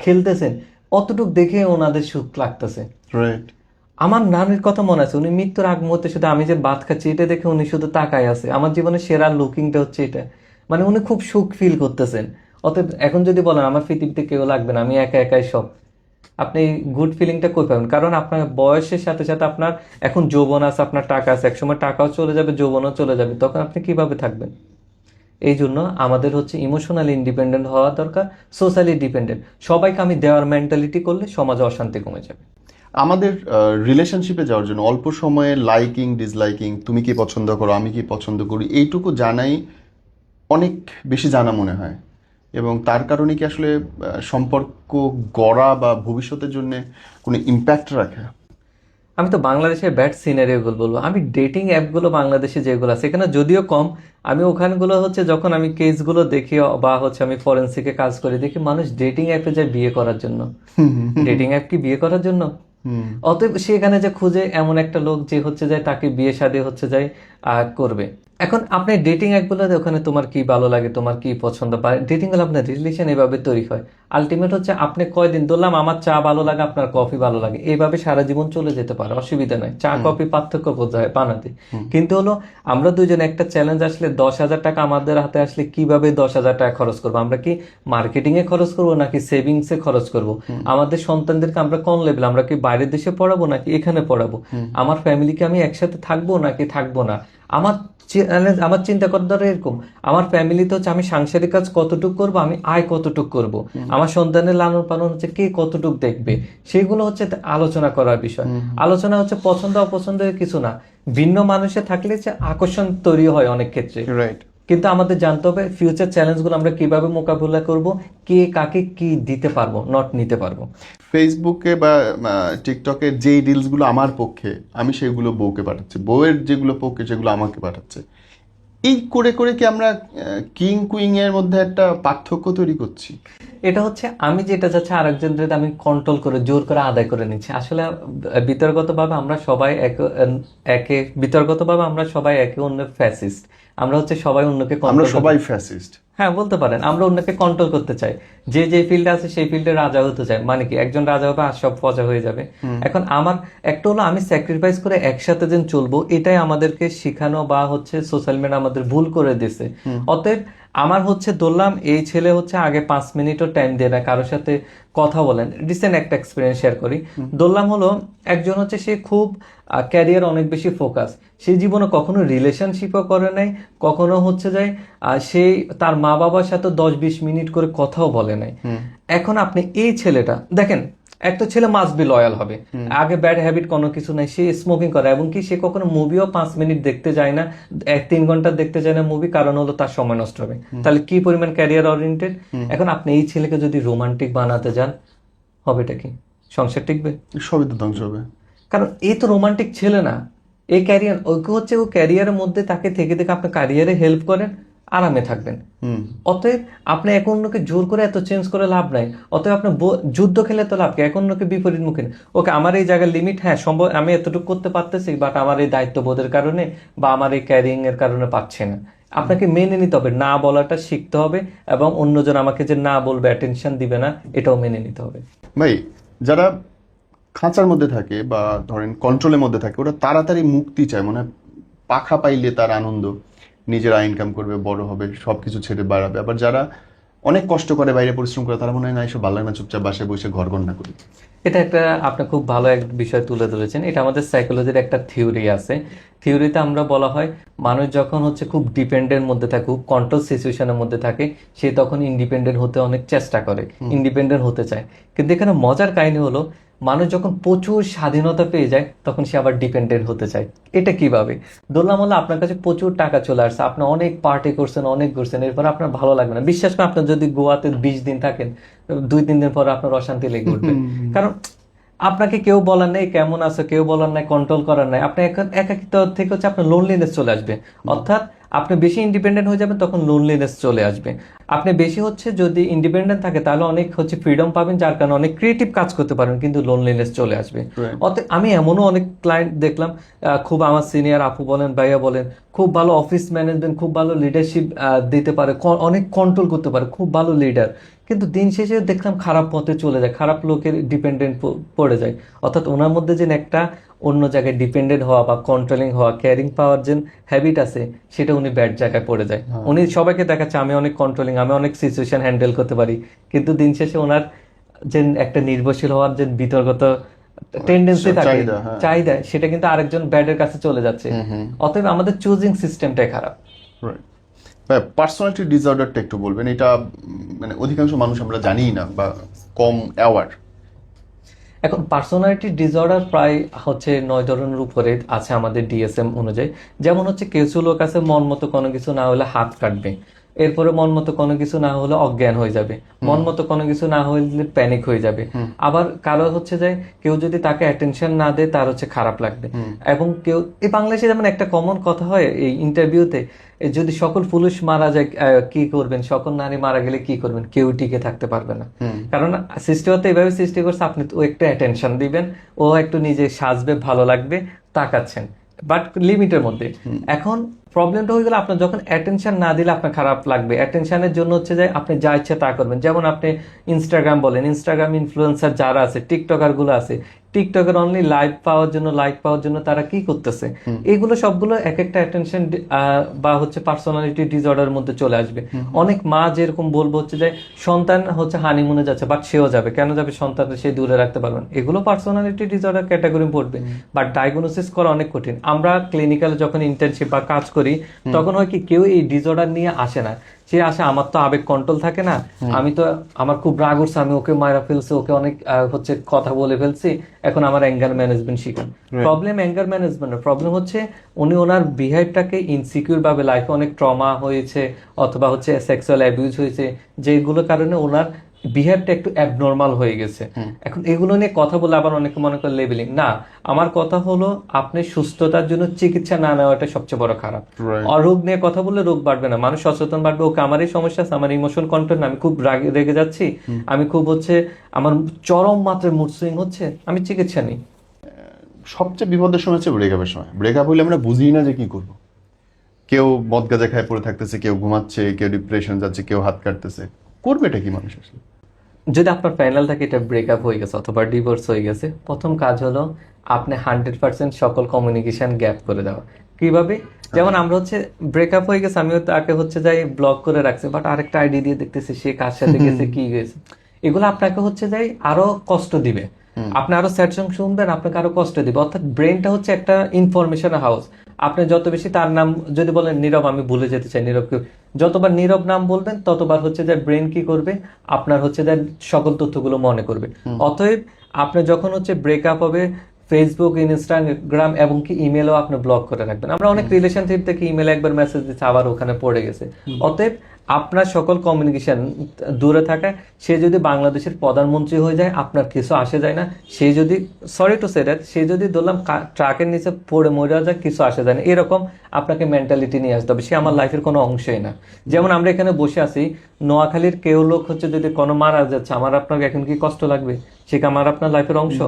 খেলতেছেন, অতটুক দেখে ওনাদের সুখ লাগতেছে। রাইট। আমার নানির কথা মনে আছে, উনি মৃত্যুর আগ মুহূর্তে শুধু আমি যে ভাত খাচ্ছি এটা দেখে উনি শুধু তাকায় আছে। আমার জীবনের সেরা লুকিংটা হচ্ছে এটা, মানে উনি খুব সুখ ফিল করতেছেন। অতএব এখন যদি বলেন আমার পৃথিবীতে কেউ লাগবে না, আমি একা একাই সব, আপনি গুড ফিলিংটা কই পাবেন? কারণ আপনার বয়সের সাথে সাথে আপনার এখন যৌবন আছে, আপনার টাকা আছে, একসময় টাকাও চলে যাবে, যৌবনও চলে যাবে, তখন আপনি কিভাবে থাকবেন? এই জন্য আমাদের হচ্ছে ইমোশনালি ইন্ডিপেন্ডেন্ট হওয়া দরকার, সোশ্যালি ডিপেন্ডেন্ট। সবাইকে আমি দেওয়ার মেন্টালিটি করলে সমাজে অশান্তি কমে যাবে। আমাদের রিলেশনশিপে যাওয়ার জন্য অল্প সময়ে লাইকিং ডিসলাইকিং, তুমি কি পছন্দ করো আমি কি পছন্দ করি, এইটুকু জানাই অনেক বেশি জানা মনে হয়। এবং তার কারণে কি আসলে সম্পর্ক গড়া বা ভবিষ্যতের জন্য কোনো ইম্প্যাক্ট রাখে? আমি তো বাংলাদেশের ব্যাড সিনারিওগুলো বলবো। আমি ডেটিং অ্যাপগুলো বাংলাদেশে যেগুলো আছে এখানে যদিও কম, আমি ওখানগুলো হচ্ছে যখন আমি কেসগুলো দেখি বা হচ্ছে আমি ফরেন্সিকে কাজ করি, দেখি মানুষ ডেটিং অ্যাপে যায় বিয়ে করার জন্য। ডেটিং অ্যাপ কি বিয়ে করার জন্য? অতএব সেখানে যে খুঁজে এমন একটা লোক যে হচ্ছে যায় তাকে বিয়ে শাদী হচ্ছে যায় করবে। এখন আপনি ডেটিং অ্যাপগুলো ওখানে তোমার কি ভালো লাগে, তোমার কি পছন্দ, বা ডেটিং হলে আপনার রিলেশন এভাবে তৈরি হয়। আলটিমেট হচ্ছে আপনি কয়দিন ধরলাম আমার চা ভালো লাগে আপনার কফি ভালো লাগে, এইভাবে সারা জীবন চলে যেতে পারে, অসুবিধা নাই। চা কফি পার্থক্য বোঝায় বানাতে, কিন্তু হলো আমরা দুজনে একটা চ্যালেঞ্জ আসলে 10,000 টাকা আমাদের হাতে আসলে কিভাবে 10,000 টাকা খরচ করবো? আমরা কি মার্কেটিং এ খরচ করবো নাকি সেভিংস এ খরচ করবো? আমাদের সন্তানদেরকে আমরা কোন লেভেল, আমরা কি বাইরের দেশে পড়াবো নাকি এখানে পড়াবো? আমার ফ্যামিলিকে আমি একসাথে থাকবো নাকি থাকবো না? আমার আমার চিন্তা করার দ্বারা এরকম, আমার ফ্যামিলিতে হচ্ছে আমি সাংসারিক কাজ কতটুক করব, আমি আয় কতটুক করব, আমার সন্তানের লালন পালন হচ্ছে কে কতটুক দেখবে, সেগুলো হচ্ছে আলোচনা করার বিষয়। আলোচনা হচ্ছে পছন্দ অপছন্দের কিছু না, ভিন্ন মানুষে থাকলে যে আকর্ষণ তৈরি হয় অনেক ক্ষেত্রে। রাইট। কিন্তু আমাদের জানতে হবে ফিউচার চ্যালেঞ্জগুলো আমরা কিভাবে মোকাবিলা করব, কে কাকে কি দিতে পারবো, নট নিতে পারবো। ফেসবুকে বা টিকটকে যেই রিলসগুলো আমার পক্ষে, আমি সেগুলো বউকে পাঠাচ্ছি, বউয়ের যেগুলো পক্ষে সেগুলো আমাকে পাঠাচ্ছে। এই করে করে কি আমরা কিং কুইং এর মধ্যে একটা পার্থক্য তৈরি করছি? এটা হচ্ছে আমি যেটা চাচ্ছি আরেকজনদের আমি কন্ট্রোল করে জোর করে আদায় করে নিচ্ছি। আসলে বিতর্কতভাবে আমরা সবাই একে অন্যের ফ্যাসিস্ট। আমরা হচ্ছে সবাই অন্যকে আমরা কন্ট্রোল, সবাই ফ্যাসিস্ট। হ্যাঁ বলতে পারেন, আমরা অন্যকে কন্ট্রোল করতে চাই। যে যে ফিল্ডে আছে সেই ফিল্ডে রাজা হতে চাই, মানে কি একজন রাজা হবে আর সব প্রজা হয়ে যাবে। এখন আমার একটা হলো আমি স্যাক্রিফাইস করে একসাথে যেন চলবো, এটাই আমাদেরকে শিখানো বা হচ্ছে সোশ্যাল মিডিয়া আমাদের ভুল করে দিছে। অতএব আমার হচ্ছে ধরলাম এই ছেলে হচ্ছে আগে 5 মিনিটও টাইম দেয় না কারোর সাথে কথা বলেন। রিসেন্ট একটা এক্সপিরিয়েন্স শেয়ার করি। ধরলাম হলো একজন হচ্ছে সে খুব ক্যারিয়ার অনেক বেশি ফোকাস, সে জীবনে কখনো রিলেশনশিপও করে নাই, কখনো হচ্ছে যায় সে তার মা বাবার সাথে 10-20 মিনিট করে কথাও বলে নাই। এখন আপনি এই ছেলেটা দেখেন, একটা ছেলে মাস্ট বি লয়াল হবে, আগে ব্যাড হ্যাবিট কোনো কিছু নাই, সে স্মোকিং করে, এবং কি সে কখনো মুভিও 5 মিনিট দেখতে যায় না, 1-3 ঘন্টা দেখতে যায় না মুভি, কারণ হলো তার সময় নষ্ট হবে। তাহলে কি পরিমাণ ক্যারিয়ার ওরিয়েন্টেড। এখন আপনি এই ছেলেকে যদি রোমান্টিক বানাতে যান, হবেটা কি? সংসার টিকবে? সবই তো ধ্বংস হবে। কারণ এই তো রোমান্টিক ছেলে না, এই ক্যারিয়ার ওকে হচ্ছে ও ক্যারিয়ারের মধ্যে তাকে থেকে থেকে আপনি ক্যারিয়ারে হেল্প করেন, আরামে থাকবেন। অতএব আপনি এক অন্যকে জোর করে এত চেঞ্জ করে লাভ নাই। অতএব আপনি যুদ্ধ খেলে তো লাভ কি, এক অন্যকে বিপরীত মুখে ওকে আমার এই জায়গার লিমিট, হ্যাঁ সম্ভব আমি এতটুকু করতে পারতেছি, বাট আমার এই দায়িত্ববোধের কারণে বা আমার এই ক্যারিং এর কারণে পাচ্ছে না। আপনাকে মেনে নিতে হবে, না বলাটা শিখতে হবে, এবং অন্যজন আমাকে যে না বলবে, অ্যাটেনশন দিবে না, এটাও মেনে নিতে হবে। ভাই, যারা খাঁচার মধ্যে থাকে বা ধরেন কন্ট্রোলের মধ্যে থাকে, ওরা তাড়াতাড়ি মুক্তি চায়, মানে পাখা পাইলে তার আনন্দ, নিজেরা ইনকাম করবে, বড় হবে, সবকিছু ছেড়ে বাড়াবে। আবার যারা অনেক কষ্ট করে বাইরে পরিশ্রম করে, তারা মনে হয় না এসব ভালো লাগে না, চুপচাপ বাসায় বসে ঘর গন্ডা করি। এটা একটা আপনি খুব ভালো এক বিষয় তুলে ধরেছেন। এটা আমাদের সাইকোলজির একটা থিওরি আছে। থিওরিতে আমরা বলা হয় মানুষ যখন হচ্ছে খুব ডিপেন্ডেন্ট মধ্যে থাকে, খুব কন্ট্রোল সিচুয়েশনের মধ্যে থাকে, সে তখন ইন্ডিপেন্ডেন্ট হতে অনেক চেষ্টা করে, ইন্ডিপেন্ডেন্ট হতে চায়। কিন্তু এখানে মজার কাহিনী হলো মানুষ যখন প্রচুর স্বাধীনতা পেয়ে যায় তখন সে আবার ডিপেন্ডেন্ট হতে চায়। এটা কিভাবে? ধরলাম হলো আপনার কাছে প্রচুর টাকা চলে আসছে, আপনি অনেক পার্টি করছেন, অনেক ঘুরছেন, এরপর আপনার ভালো লাগবে না। বিশ্বাস করেন, আপনার যদি গোয়াতে 20 দিন থাকেন, 2-3 দিন পর আপনার অশান্তি লেগে উঠবে। কারণ আপনাকে কেউ বলার নাই কেমন আছে, কেউ বলার নাই কন্ট্রোল করার নাই, আপনি এখন একাকিত্ব থেকে হচ্ছে আপনার লোনলিনেস চলে আসবে। অর্থাৎ আপনি বেশি ইন্ডিপেন্ডেন্ট হয়ে যাবেন, তখন লোনলিনেস চলে আসবে। আপনি বেশি হচ্ছে যদি ইন্ডিপেন্ডেন্ট থাকে তাহলে অনেক হচ্ছে ফ্রিডম পাবেন, যার কারণে অনেক ক্রিয়েটিভ কাজ করতে পারবেন, কিন্তু লোনলিনেস চলে আসবে। অতএব আমি এমনও অনেক ক্লায়েন্ট দেখলাম, খুব আমার সিনিয়র আপু বলেন ভাইয়া বলেন, খুব ভালো অফিস ম্যানেজমেন্ট, খুব ভালো লিডারশিপ দিতে পারে, অনেক কন্ট্রোল করতে পারে, খুব ভালো লিডার, কিন্তু দিন শেষে দেখলাম খারাপ পথে চলে যায়, খারাপ লোকের ডিপেন্ডেন্ট পড়ে যায়। অর্থাৎ ওনার মধ্যে যে একটা অন্য জায়গায় ডিপেন্ডেন্ট হওয়া বা কন্ট্রোলিং হওয়া, কেয়ারিং পাওয়ার যে হ্যাবিট আছে, সেটা উনি ব্যাড জায়গায় পড়ে যায়। উনি সবাইকে দেখাচ্ছে আমি অনেক কন্ট্রোলিং, আমি অনেক সিচুয়েশন হ্যান্ডেল করতে পারি, কিন্তু দিন শেষে ওনার যে একটা নির্ভরশীল হওয়ার যে বিতর্কত টেন্ডেন্সি থাকে, চাহিদা, সেটা কিন্তু আরেকজন ব্যাডের কাছে চলে যাচ্ছে। অতএব আমাদের চুজিং সিস্টেমটাই খারাপ। পার্সোনালিটি ডিসঅর্ডারটা একটু বলবেন, এটা মানে অধিকাংশ মানুষ আমরা জানিই না বা কম অ্যাওয়ার। এখন পার্সোনালিটি ডিসঅর্ডার প্রায় হচ্ছে 9 ধরনের উপরে আছে আমাদের ডিএসএম অনুযায়ী। যেমন হচ্ছে কিছু লোক আছে মন মতো কোনো কিছু না হলে হাত কাটবে, এরপরে মন মতো কোনো কিছু না হলে অজ্ঞান হয়ে যাবে, মন মতো কোনো কিছু না হলে প্যানিক হয়ে যাবে। আবার কারো হচ্ছে যে কেউ যদি তাকে অ্যাটেনশন না দেয় তার হচ্ছে খারাপ লাগবে। এবং কেউ এই বাংলাদেশে যেমন একটা কমন কথা হয় এই ইন্টারভিউতে, যদি সকল পুরুষ মারা যায় কি করবেন, সকল নারী মারা গেলে কি করবেন, কেউ টিকে থাকতে পারবে না। কারণ সৃষ্টি হতে এভাবে সৃষ্টি করছে, আপনি ও একটু অ্যাটেনশন দিবেন, ও একটু নিজে সাজবে, ভালো লাগবে, তাকাচ্ছেন, বাট লিমিটের মধ্যে। এখন প্রবলেমটা হয়ে গেল আপনার যখন অ্যাটেনশন না দিলে আপনার খারাপ লাগবে। অ্যাটেনশনের জন্য হচ্ছে যে আপনি যা ইচ্ছা তা করবেন। যেমন আপনি ইনস্টাগ্রাম বলেন, ইনস্টাগ্রাম ইনফ্লুয়েন্সার যারা আছে, টিকটকার গুলো আছে, টিকটকের অনলি লাইভ পাওয়ার জন্য, লাইক পাওয়ার জন্য তারা কি করতেছে, এগুলো সবগুলো এক একটা অ্যাটেনশন বা হচ্ছে পার্সোনালিটি ডিসঅর্ডারের মধ্যে চলে আসবে। অনেক মা যেরকম বলবো হচ্ছে যে সন্তান হচ্ছে হানিমুনে যাচ্ছে, বাট সেও যাবে, কেন যাবে, সন্তানকে সে দূরে রাখতে পারবেন, এগুলো পার্সোনালিটি ডিসঅর্ডার ক্যাটাগরি পড়বে। বাট ডায়াগনোসিস করা অনেক কঠিন। আমরা ক্লিনিক্যালে যখন ইন্টার্নশিপ বা কাজ করি, তখন হয় কি কেউ এই ডিসঅর্ডার নিয়ে আসে না, সে আসে আমার তো আবেগ কন্ট্রোল থাকে না, আমি তো আমার খুব রাগ উঠছে, আমি ওকে মারা ফেলছি, ওকে অনেক হচ্ছে কথা বলে ফেলছি, এখন আমার অ্যাঙ্গার ম্যানেজমেন্ট শিখেন। প্রবলেম অ্যাঙ্গার ম্যানেজমেন্ট, প্রবলেম হচ্ছে উনি ওনার বিহেভটাকে ইনসিকিউর ভাবে, লাইফে অনেক ট্রমা হয়েছে অথবা হচ্ছে সেক্সুয়াল অ্যাবিউজ হয়েছে, যেগুলোর কারণে ওনার বিহেভটা একটু অ্যাবনর্মাল হয়ে গেছে। এখন এগুলো নিয়ে কথা বলে আবার অনেকে মনে করে লেবেলিং না। আমার কথা হলো আপনি সুস্থতার জন্য চিকিৎসা না নেওয়াটা সবচেয়ে বড় খারাপ। রোগ নিয়ে কথা বললে রোগ বাড়বে না, মানুষ সচেতন বাড়বে, ওকে আমার এই সমস্যা আছে, আমার ইমোশন কন্ট্রোল না, আমি খুব রেগে যাচ্ছি, আমি খুব হচ্ছে আমার চরম মাত্রায় মুড সুইং হচ্ছে, আমি চিকিৎসা নিই। সবচেয়ে বিপদের সময় হচ্ছে ব্রেকআপের সময়। ব্রেকআপ হইলে আমরা বুঝি না যে কি করব। কেউ মদ গাঁজা খায় পড়ে থাকতেছে, কেউ ঘুমাচ্ছে, কেউ ডিপ্রেশন যাচ্ছে, কেউ হাত কাটতেছে। করবে এটা কি মানুষ আসলে? যদি আপনার প্যানেল থাকে এটা ব্রেকআপ হয়ে গেছে অথবা ডিভোর্স হয়ে গেছে, প্রথম কাজ হলো আপনি 100% সকল কমিউনিকেশন গ্যাপ করে দেওয়া। কিভাবে? যেমন আমরা হচ্ছে ব্রেকআপ হয়ে গেছে, আমিও তাকে হচ্ছে যাই ব্লক করে রাখছি, বাট আরেকটা আইডি দিয়ে দেখতেছি সে কার সাথে গেছে, কি গেছে, এগুলো আপনাকে হচ্ছে যাই আরো কষ্ট দিবে। আপনি আরো স্যাড সং শুনবেন, আপনাকে আরো কষ্ট দিবে। অর্থাৎ ব্রেনটা হচ্ছে একটা ইনফরমেশন হাউস। আপনি যত বেশি তার নাম যদি বলেন নীরব, আমি ভুলে যেতে চাই নীরবকে, যতবার নীরব নাম বলবেন ততবার হচ্ছে যে ব্রেন কি করবে, আপনার হচ্ছে যে সকল তথ্যগুলো মনে করবে। অতএব আপনি যখন হচ্ছে ব্রেকআপ হবে, ফেসবুক, ইনস্টাগ্রাম এবং কি ইমেলও আপনি ব্লক করে রাখবেন। আমরা অনেক রিলেশনশিপ থেকে ইমেলে একবার মেসেজ দিচ্ছি, আবার ওখানে পড়ে গেছে। অতএব আপনার সকল কমিউনিকেশন দূরে থাকায়, সে যদি বাংলাদেশের প্রধানমন্ত্রী হয়ে যায় আপনার কিছু আসে যায় না, সে যদি সরি টু সে দ্যাট, সে যদি ধরলাম ট্রাকের নিচে পড়ে মরে যায়, কিছু আসে যায় না, এরকম আপনাকে মেন্টালিটি নিয়ে আসতে হবে, সে আমার লাইফের কোনো অংশই না। যেমন আমরা এখানে বসে আছি, নোয়াখালীর কেউ লোক হচ্ছে যদি কোনো মারা যাচ্ছে, আমার আপনাকে এখন কি কষ্ট লাগবে? সে কি আমার আপনার লাইফের অংশ?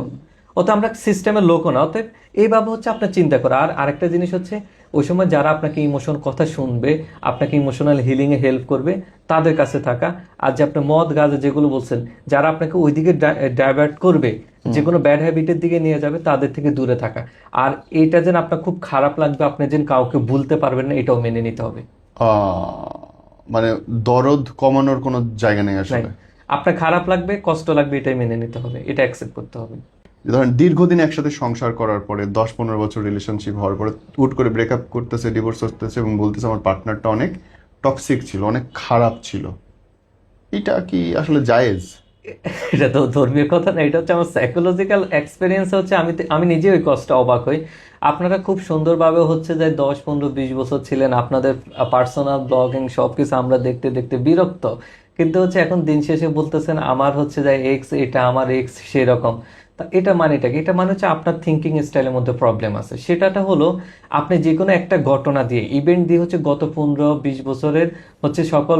অত আমরা সিস্টেমের লোকও না। অতএব এইভাবে হচ্ছে আপনার চিন্তা করা। আর আরেকটা জিনিস হচ্ছে, ওই সময় যারা আপনাকে ইমোশন কথা শুনবে, আপনাকে ইমোশনাল হিলিং এ হেল্প করবে, তাদের কাছে থাকা। আর যে আপনি মদ গাঁজা যেগুলো বলছেন, যারা আপনাকে ওইদিকে ডাইভার্ট করবে, যে কোনো ব্যাড হ্যাবিটের দিকে নিয়ে যাবে, তাদের থেকে দূরে থাকা। আর এটা যেন আপনার খুব খারাপ লাগবে, আপনি যেন কাউকে ভুলতে পারবেন না, এটাও মেনে নিতে হবে। মানে দরদ কমানোর কোনো জায়গা নেই আসলে। আপনার খারাপ লাগবে, কষ্ট লাগবে, এটাই মেনে নিতে হবে, এটা অ্যাকসেপ্ট করতে হবে। ধরেন দীর্ঘদিন একসাথে সংসার করার পরে 10-15 বছর রিলেশনশিপ হওয়ার পরে হুট করে ব্রেকআপ করতেছে, ডিভোর্স করতেছে এবং বলতেছে আমার পার্টনারটা অনেক টক্সিক ছিল, অনেক খারাপ ছিল, এটা কি আসলে জায়েজ? এটা তো ধর্মীয় কথা না, এটা হচ্ছে আমার সাইকোলজিক্যাল এক্সপিরিয়েন্স। হচ্ছে আমি নিজে ওই কষ্টে অবাক হই। আপনারা খুব সুন্দরভাবে হচ্ছে যে 10, 15, 20 বছর ছিলেন, আপনাদের পার্সোনাল ব্লগিং সবকিছু আমরা দেখতে দেখতে বিরক্ত। কিন্তু হচ্ছে এখন দিন শেষে বলতেছেন আমার হচ্ছে যে এক্স এটা, আমার এক্স সেরকম। তা এটা মানেটা কি? এটা মানে হচ্ছে আপনার থিঙ্কিং স্টাইলের মধ্যে প্রবলেম আছে। সেটাটা হলো আপনি যে কোনো একটা ঘটনা দিয়ে, ইভেন্ট দিয়ে হচ্ছে গত 15, 20 বছরের হচ্ছে সকল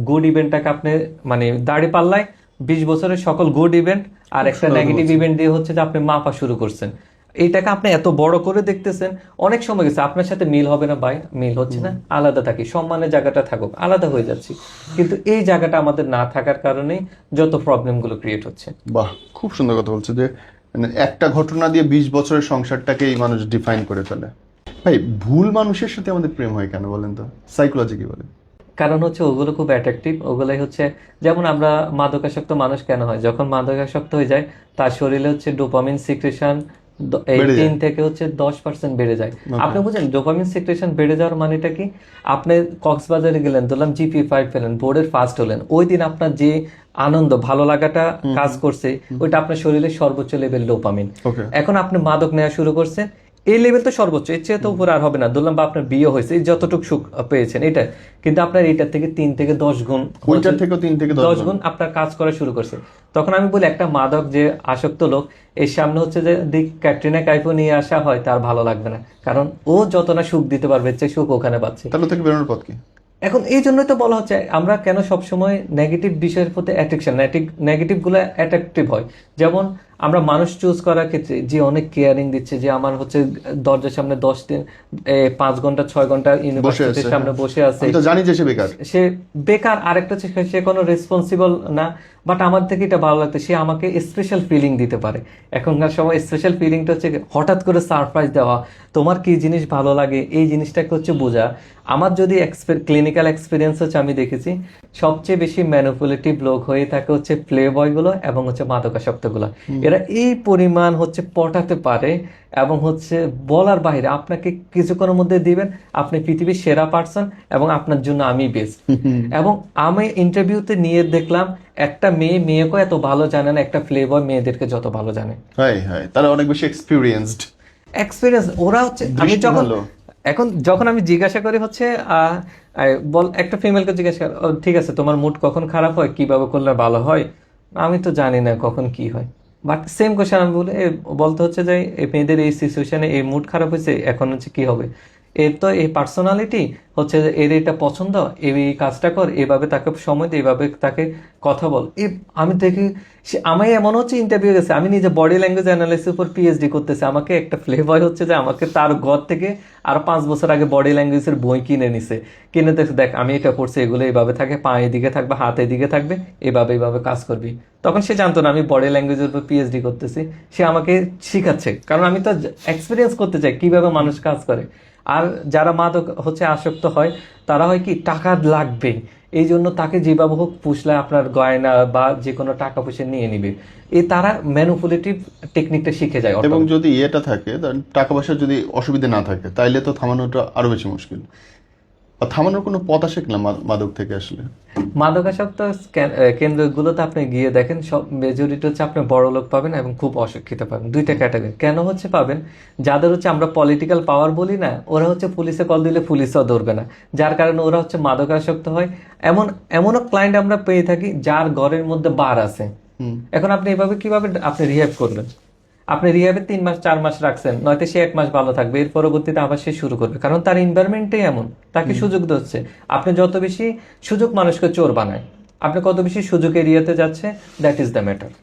গুড ইভেন্টটাকে আপনি মানে দাড়ি পাল্লায় 20 বছরের সকল গুড ইভেন্ট আর একটা নেগেটিভ ইভেন্ট দিয়ে হচ্ছে যে আপনি মাপা শুরু করছেন। এইটাকে আপনি এত বড় করে দেখতেছেন। অনেক সময় গেছে আপনার সাথে মিল হবে না ভাই, মিল হচ্ছে না, আলাদা থাকি, সম্মানের জায়গাটা থাকুক, আলাদা হয়ে যাচ্ছি। কিন্তু এই জায়গাটা আমাদের না থাকার কারণেই যত প্রবলেমগুলো ক্রিয়েট হচ্ছে। বাহ, খুব সুন্দর কথা বলছে যে মানে একটা ঘটনা দিয়ে 20 বছরের সংসারটাকে এই মানুষ ডিফাইন করে ফেলে। ভাই, ভুল মানুষের সাথে আমাদের প্রেম হয় কেন বলেন তো? সাইকোলজি কি বলে? কারণ হচ্ছে ওগুলো খুব অ্যাট্রাকটিভ। ওগুলাই হচ্ছে যেমন আমরা মাদকাসক্ত মানুষ কেন হয়, যখন মাদকাসক্ত হয়ে যায় তার শরীরে হচ্ছে ডোপামিন সিক্রেশন এই বেড়ে যায়। 3 থেকে হচ্ছে 10% বেড়ে যায়। আপনি বুঝেন ডোপামিন সিক্রেশন বেড়ে যাওয়ার মানেটা কি? আপনি কক্সবাজারে গেলেন, ধরলাম GPA 5 পেলেন, বোর্ডের ফার্স্ট হলেন, ওই দিন আপনার যে আনন্দ ভালো লাগাটা কাজ করছে, ওইটা আপনার শরীরে সর্বোচ্চ লেভেল ডোপামিন। ওকে। এখন আপনি মাদক নেওয়া শুরু করছেন, এই লেভেল তো সর্বোচ্চ, এর চেয়ে তো উপরে আর হবে না। ধরলাম বা আপনার বিয়ে হয়েছে, এই যতটুকু সুখ পেয়েছেন এটা, কিন্তু আপনার এটার থেকে 3 থেকে 10 গুণ, ওইটার থেকেও 3 থেকে 10 10 গুণ আপনার কাজ করা শুরু করছে। তখন আমি বলি একটা মাদক যে আসক্ত লোক, এর সামনে হচ্ছে যে দিক ক্যাটরিনা কাইফও নিয়ে আসা হয়, তার ভালো লাগবে না। কারণ ও যত না সুখ দিতে পারবে, এর চেয়ে সুখ ওখানে পাচ্ছে। তাহলে থেকে বেরোনোর পথ কি? এখন এই জন্যই তো বলা হচ্ছে আমরা কেন সবসময় নেগেটিভ বিষয়ের প্রতি অ্যাট্রাকশন, নেগেটিভ গুলো অ্যাট্রাকটিভ হয়। যেমন আমরা মানুষ চুজ করার ক্ষেত্রে যে অনেক কেয়ারিং দিচ্ছে, যে আমার হচ্ছে দরজার সামনে 10 দিন 5 ঘন্টা 6 ঘন্টা ইউনিভার্সিটির সামনে বসে আছে, আমি তো জানি যে সে বেকার। সে বেকার। আরেকটা হচ্ছে সে কোনো রেসপন্সিবল না, বাট আমার থেকে এটা ভালো লাগতো, সে আমাকে স্পেশাল ফিলিং দিতে পারে। এখনকার সময় স্পেশাল ফিলিংটা হচ্ছে হঠাৎ করে সারপ্রাইজ দেওয়া, তোমার কি জিনিস ভালো লাগে এই জিনিসটাকে হচ্ছে বোঝা। আমার যদি ক্লিনিক্যাল এক্সপিরিয়েন্স হচ্ছে আমি দেখেছি সবচেয়ে বেশি ম্যানিপুলেটিভ লোক হয়ে থাকে হচ্ছে প্লে বয়গুলো এবং হচ্ছে মাদকাসক্তগুলো। এরা এই পরিমাণ হচ্ছে পটাতে পারে এবং হচ্ছে বলার বাইরে, আপনাকে কিছুক্ষণের মধ্যে দিবেন আপনি পৃথিবীর সেরা পার্সন এবং আপনার জন্য আমি বেস্ট। এবং আমি ইন্টারভিউতে নিয়ে দেখলাম একটা মেয়েকেও এত ভালো জানে না একটা প্লে বয় মেয়েদেরকে যত ভালো জানে। হ্যাঁ হ্যাঁ, তারা অনেক বেশি এক্সপিরিয়েন্সড। ওরা হচ্ছে যখন আমি জিজ্ঞাসা করি হচ্ছে বল একটা ফিমেলকে জিজ্ঞাসা করি, "ও, ঠিক আছে তোমার মুড কখন খারাপ হয়, কিভাবে করলে ভালো হয়?" আমি তো জানি না কখন কি হয়, বাট সেম কোশ্চেন আমি বলি বলতে হচ্ছে যে এই মেয়েদের এই সিচুয়েশনে এই মুড খারাপ হয়েছে, এখন হচ্ছে কি হবে? এর তো এই পার্সোনালিটি হচ্ছে যে এর এটা পছন্দ, এই কাজটা কর, এভাবে তাকে সময় দে, এইভাবে তাকে কথা বল। আমি দেখি আমি এমন হচ্ছে ইন্টারভিউ গেছে, আমি নিজে বডি ল্যাঙ্গুয়েজ অ্যানালাইসিস উপর PhD করতেছি, আমাকে একটা ফ্লেভার হচ্ছে যে আমাকে তার ঘর থেকে আর 5 বছর আগে বডি ল্যাঙ্গুয়েজের বই কিনে নিছে, কিনে দেখে দেখ আমি এটা করছি, এগুলো এইভাবে থাকে, পা এদিকে থাকবে, হাত এদিকে থাকবে, এইভাবে কাজ করবি। তখন সে জানতো না আমি বডি ল্যাঙ্গুয়েজের উপর PhD করতেছি, সে আমাকে শিখাচ্ছে, কারণ আমি তো এক্সপিরিয়েন্স করতে চাই কিভাবে মানুষ কাজ করে। আর যারা মাদক হচ্ছে আসক্ত হয়, তারা হয় কি টাকা লাগবে, এই জন্য তাকে যেভাবে হোক পুষলে আপনার গয়না বা যে কোনো টাকা পয়সা নিয়ে নিবে। তারা ম্যানিপুলেটিভ টেকনিকটা শিখে যায়। এবং যদি এটা থাকে, টাকা পয়সার যদি অসুবিধা না থাকে, তাইলে তো থামানোটা আরো বেশি মুশকিল। আর থামানোর কোনো পথ আসে কিনা মাদক থেকে আসলে? মাদকাসক্ত কেন্দ্রগুলোতে আপনি গিয়ে দেখেন সব মেজরিটি হচ্ছে আপনি বড় লোক পাবেন এবং খুব অশিক্ষিত পাবেন। দুইটা ক্যাটাগরি কেন হচ্ছে পাবেন, যাদের হচ্ছে আমরা পলিটিক্যাল পাওয়ার বলি না, ওরা হচ্ছে পুলিশে কল দিলে পুলিশও ধরবে না, যার কারণে ওরা হচ্ছে মাদকাসক্ত হয়। এমনও ক্লায়েন্ট আমরা পেয়ে থাকি যার ঘরের মধ্যে বার আছে। এখন আপনি এভাবে কিভাবে আপনি রিহ্যাব করবেন? আপনি রিহ্যাবে 3 মাস 4 মাস রাখছেন, নয়তো সে 1 মাস ভালো থাকবে, এর পরবর্তীতে আবার সে শুরু করবে, কারণ তার এনভায়রনমেন্টটাই এমন, তাকে সুযোগ দিচ্ছে। আপনি যত বেশি সুযোগ মানুষকে চোর বানায়, আপনি কত বেশি সুযোগ এরিয়াতে যাচ্ছে, দ্যাট ইজ দ্য ম্যাটার।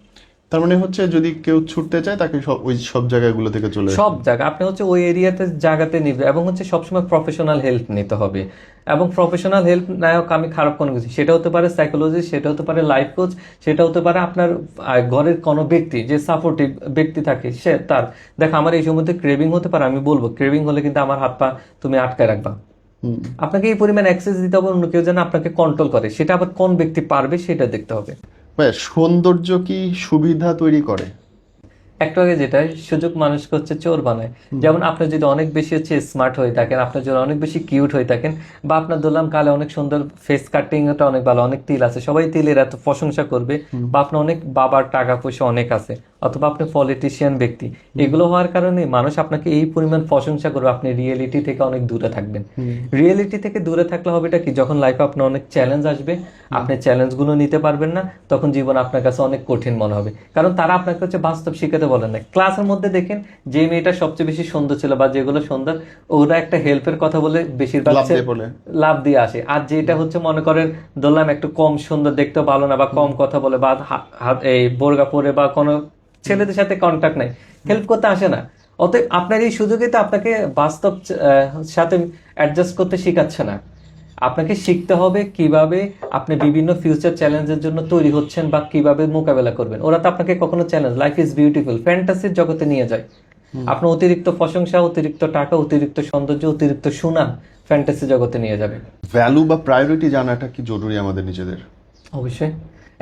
তার মানে হচ্ছে যদি কেউ ছুটতে চায় তাকে ওই সব জায়গাগুলো থেকে চলে সব জায়গা আপনি হচ্ছে ওই এরিয়াতে জায়গাতে নিবে, এবং হচ্ছে সবসময় প্রফেশনাল হেল্প নিতে হবে। এবং প্রফেশনাল হেল্প নায়ক আমি খারাপ কোনো কিছু, সেটা হতে পারে সাইকোলজিস্ট, সেটা হতে পারে লাইফ কোচ, সেটা হতে পারে আপনার ঘরের কোনো ব্যক্তি যে সাপোর্টিভ ব্যক্তি থাকে, সে তার দেখ আমার এই সময় ক্রেভিং হতে পারে, আমি বলবো ক্রেভিং হলে কিন্তু আমার হাত পা তুমি আটকায় রাখবা। আপনাকে এই পরিমাণ অ্যাক্সেস দিতে হবে, অন্য কেউ যেন আপনাকে কন্ট্রোল করে, সেটা আবার কোন ব্যক্তি পারবে সেটা দেখতে হবে। ভাই, সৌন্দর্য কি সুবিধা তৈরি করে? একটু আগে যেটা সুযোগ মানুষকে হচ্ছে চোর বানায়। যেমন আপনি যদি অনেক বেশি হচ্ছে স্মার্ট হয়ে থাকেন, আপনার জন্য অনেক বেশি কিউট হয়ে থাকেন, বা আপনার ধরলাম কালে অনেক সুন্দর ফেস কাটিংটা অনেক ভালো, অনেক তিল আছে, সবাই তিলের এত প্রশংসা করবে, বা আপনার অনেক বাবার টাকা পয়সা অনেক আছে, অথবা আপনি পলিটিশিয়ান ব্যক্তি, এগুলো হওয়ার কারণে মানুষ আপনাকে এই পরিমাণ প্রশংসা করবে, আপনি রিয়েলিটি থেকে অনেক দূরে থাকবেন। রিয়েলিটি থেকে দূরে থাকলে হবেটা কি, যখন লাইফে আপনার অনেক চ্যালেঞ্জ আসবে, আপনি চ্যালেঞ্জগুলো নিতে পারবেন না, তখন জীবন আপনার কাছে অনেক কঠিন মনে হবে। কারণ তারা আপনাকে হচ্ছে বাস্তব শিখাতে বলেন না। ক্লাসের মধ্যে দেখেন যে মেয়েটা সবচেয়ে বেশি সুন্দর ছিল বা যেগুলো সুন্দর, ওরা একটা হেল্পের কথা বলে বেশিরভাগ লাভ দিয়ে আসে। আর যেটা হচ্ছে মনে করেন ধরলাম একটু কম সুন্দর, দেখতে ভালো না, বা কম কথা বলে, বা এই বোরকা পরে, বা কোনো ছেলেদের সাথে কন্ট্যাক্ট নাই, হেল্প করতে আসে না। অতএব আপনার এই সুযোগে তো আপনাকে বাস্তব সাথে অ্যাডজাস্ট করতে শিখাচ্ছে না। আপনাকে শিখতে হবে কিভাবে আপনি বিভিন্ন ফিউচার চ্যালেঞ্জের জন্য তৈরি হচ্ছেন বা কিভাবে মোকাবেলা করবেন। ওরা তো আপনাকে কখনো চ্যালেঞ্জ, লাইফ ইজ বিউটিফুল, ফ্যান্টাসির জগতে নিয়ে যায়। আপনার অতিরিক্ত প্রশংসা, অতিরিক্ত টাকা, অতিরিক্ত সৌন্দর্য, অতিরিক্ত সুনাম ফ্যান্টাসি জগতে নিয়ে যাবে। ভ্যালু বা প্রায়োরিটি জানাটা কি জরুরি আমাদের নিজেদের? অবশ্যই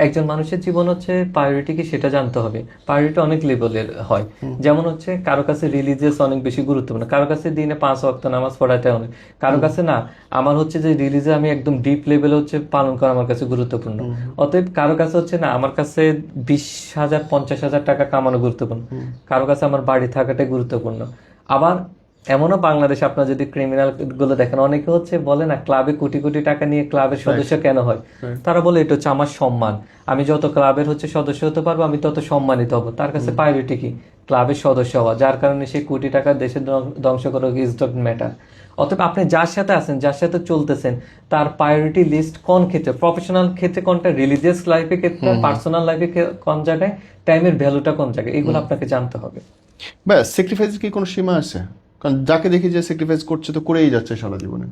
একজন মানুষের জীবন হচ্ছে প্রায়োরিটি কি সেটা জানতে হবে। প্রায়োরিটি অনেক লেভেলের হয়। যেমন হচ্ছে কারো কাছে রিলিজিয়াস অনেক বেশি গুরুত্বপূর্ণ, কারো কাছে দিনে 5 ওয়াক্ত নামাজ পড়াটা অনেক, কারো কাছে না আমার হচ্ছে যে রিলিজিয়াস আমি একদম ডিপ লেভেলে হচ্ছে পালন করা আমার কাছে গুরুত্বপূর্ণ। অতএব কারো কাছে হচ্ছে না আমার কাছে 20,000 50,000 টাকা কামানো গুরুত্বপূর্ণ, কারো কাছে আমার বাড়ি থাকাটাই গুরুত্বপূর্ণ। আবার এমনও বাংলাদেশে আপনার যদি ক্রিমিনাল গুলো দেখেন, অনেকে হচ্ছে বলে না ক্লাবে কোটি কোটি টাকা নিয়ে ক্লাবের সদস্য কেন হয়, তারা বলে এটা হচ্ছে আমার সম্মান, আমি যত ক্লাবের হচ্ছে সদস্য হতে পারবো আমি তত সম্মানিত হব। তার কাছে প্রায়োরিটি কি? ক্লাবের সদস্য হওয়া, যার কারণে সে কোটি টাকা দেশের ধ্বংস করে, ইজ ডট ম্যাটার। অতএব আপনি যার সাথে আছেন, যার সাথে চলতেছেন, তার প্রায়োরিটি লিস্ট কোন ক্ষেত্রে, প্রফেশনাল ক্ষেত্রে কোনটা, রিলিজিয়াস লাইফের ক্ষেত্রে, পার্সোনাল লাইফে কোন জায়গায়, টাইমের ভ্যালুটা কোন জায়গায়, এগুলো আপনাকে জানতে হবে। ব্যাস, স্যাক্রিফাইসের কি কোনো সীমা আছে? কারণ যাকে দেখি যে স্যাক্রিফাইস করছে তো করেই যাচ্ছে সারা জীবনে।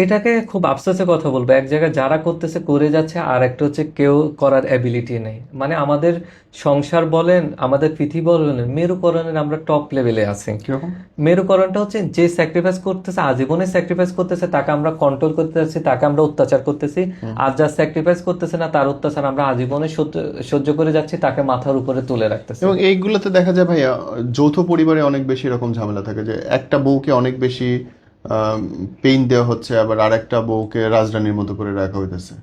এটাকে খুব আফসোসের কথা বলবো, এক জায়গায় যারা করতেছে করে যাচ্ছে, আর একটা হচ্ছে কেউ করার অ্যাবিলিটি নেই। মানে আমাদের সংসার বলেন, আমাদের পৃথিবী বলেন, মেরুকরণের আমরা টপ লেভেলে আছি। মেরুকরণটা হচ্ছে যে স্যাক্রিফাইস করতেছে, আজীবনে স্যাক্রিফাইস করতেছে, তাকে আমরা কন্ট্রোল করতে যাচ্ছি, তাকে আমরা অত্যাচার করতেছি। আর যা স্যাক্রিফাইস করতেছে না, তার অত্যাচার আমরা আজীবনে সহ্য করে যাচ্ছি, তাকে মাথার উপরে তুলে রাখতেছি। এবং এইগুলোতে দেখা যায় ভাইয়া, যৌথ পরিবারে অনেক বেশি এরকম ঝামেলা থাকে যে একটা বউকে অনেক বেশি পেইন দেওয়া হচ্ছে, আবার আর একটা বউকে রাজরানীর মতো করে রাখা হইতেছে।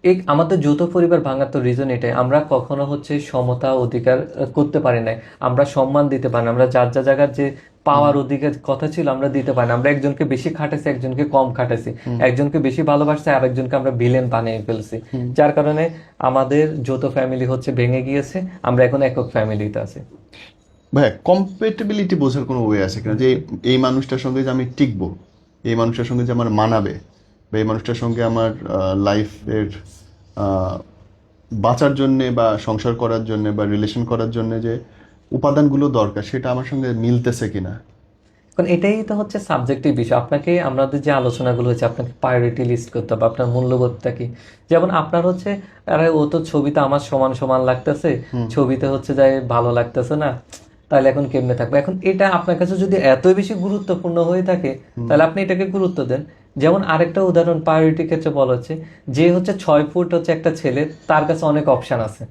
এই আমাদের যৌথ পরিবার ভাঙার তো রিজন এটাই, আমরা কখনো হচ্ছে সমতা অধিকার করতে পারি নাই, আমরা সম্মান দিতে পারি না, আমরা যার যা জায়গার যে পাওয়ার অধিকার কথা ছিল আমরা দিতে পারি না। আমরা একজনকে বেশি খাটাইছি, একজনকে কম খাটাইছি, একজনকে বেশি ভালোবাসছি, আর একজনকে আমরা ভিলেন বানিয়ে ফেলছি, যার কারণে আমাদের যৌথ ফ্যামিলি হচ্ছে ভেঙে গিয়েছে, আমরা এখন একক ফ্যামিলিতে আছি। ভাই, কম্পেটেবিলিটি বোঝার কোনো ওয়ে আছে কিনা, যে এই মানুষটার সঙ্গে যে আমি টিকবো, এই মানুষটার সঙ্গে যে আমার মানাবে, বা এই মানুষটার সঙ্গে আমার লাইফের বাঁচার জন্যে বা সংসার করার জন্যে বা রিলেশন করার জন্যে যে উপাদানগুলো দরকার, সেটা আমার সঙ্গে মিলতেছে কিনা। কারণ এটাই তো হচ্ছে সাবজেক্টিভ বিষয়। আপনাকে আমাদের যে আলোচনাগুলো হচ্ছে, আপনাকে প্রায়োরিটি লিস্ট করতে হবে, আপনার মূল্যবোধটা কি। যেমন আপনার হচ্ছে আরে ও তো ছবিতে আমার সমান সমান লাগতেছে, ছবিতে হচ্ছে যাই ভালো লাগতেছে না, তাহলে এখন কেমনে থাকবে। এখন এটা আপনার কাছে যদি এত বেশি গুরুত্বপূর্ণ হয়ে থাকে, তাহলে আপনি এটাকে গুরুত্ব দেন। যেমন আরেকটা উদাহরণ প্রায়োরিটি ক্ষেত্রে বলা হচ্ছে, যে হচ্ছে 6 ফুট হচ্ছে একটা ছেলে, তার কাছে অনেক অপশন আছে।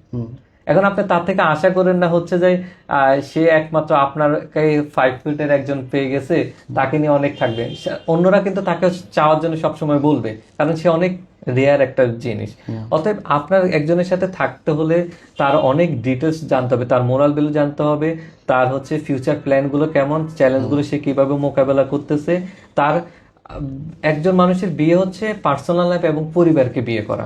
এখন আপনি তার থেকে আশা করেন না হচ্ছে যে সে একমাত্র আপনার 5 ফুটের একজন পেয়ে গেছে, তাকে নিয়ে অনেক থাকবে। অন্যরা কিন্তু তাকে চাওয়ার জন্য সবসময় বলবে, কারণ সে অনেক রেয়ার একটা জিনিস। অতএব আপনার একজনের সাথে থাকতে হলে তার অনেক ডিটেলস জানতে হবে, তার মোরাল ভ্যালু জানতে হবে, তার হচ্ছে ফিউচার প্ল্যানগুলো কেমন, চ্যালেঞ্জগুলো সে কিভাবে মোকাবেলা করতেছে। তার একজন মানুষের বিয়ে হচ্ছে পার্সোনাল লাইফ এবং পরিবারকে বিয়ে করা,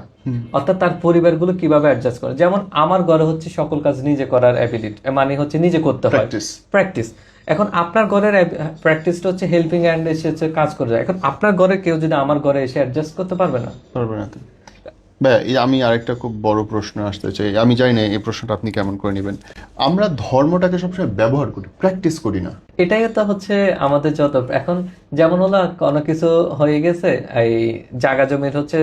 অর্থাৎ তার পরিবারগুলো কিভাবে অ্যাডজাস্ট করে। যেমন আমার ঘরে হচ্ছে সকল কাজ নিজে করার অ্যাবিলিটি, মানে হচ্ছে নিজে করতে হয়, প্র্যাকটিস। এখন আপনার ঘরের প্র্যাকটিসটা হচ্ছে হেল্পিং হ্যান্ড, এসে হচ্ছে কাজ করে যায়। এখন আপনার ঘরে কেউ যদি আমার ঘরে এসে অ্যাডজাস্ট করতে পারবে না। আমি আরেকটা খুব বড় প্রশ্ন আসতে চাই, আমি জানি না এই প্রশ্নটা আপনি কেমন করে নেবেন। আমরা ধর্মটাকে সবসময় ব্যবহার করি, প্র্যাকটিস করি না। এটাই তো হচ্ছে আমাদের যত এখন যেমন হলো কোনো কিছু হয়ে গেছে, এই জায়গা জমির হচ্ছে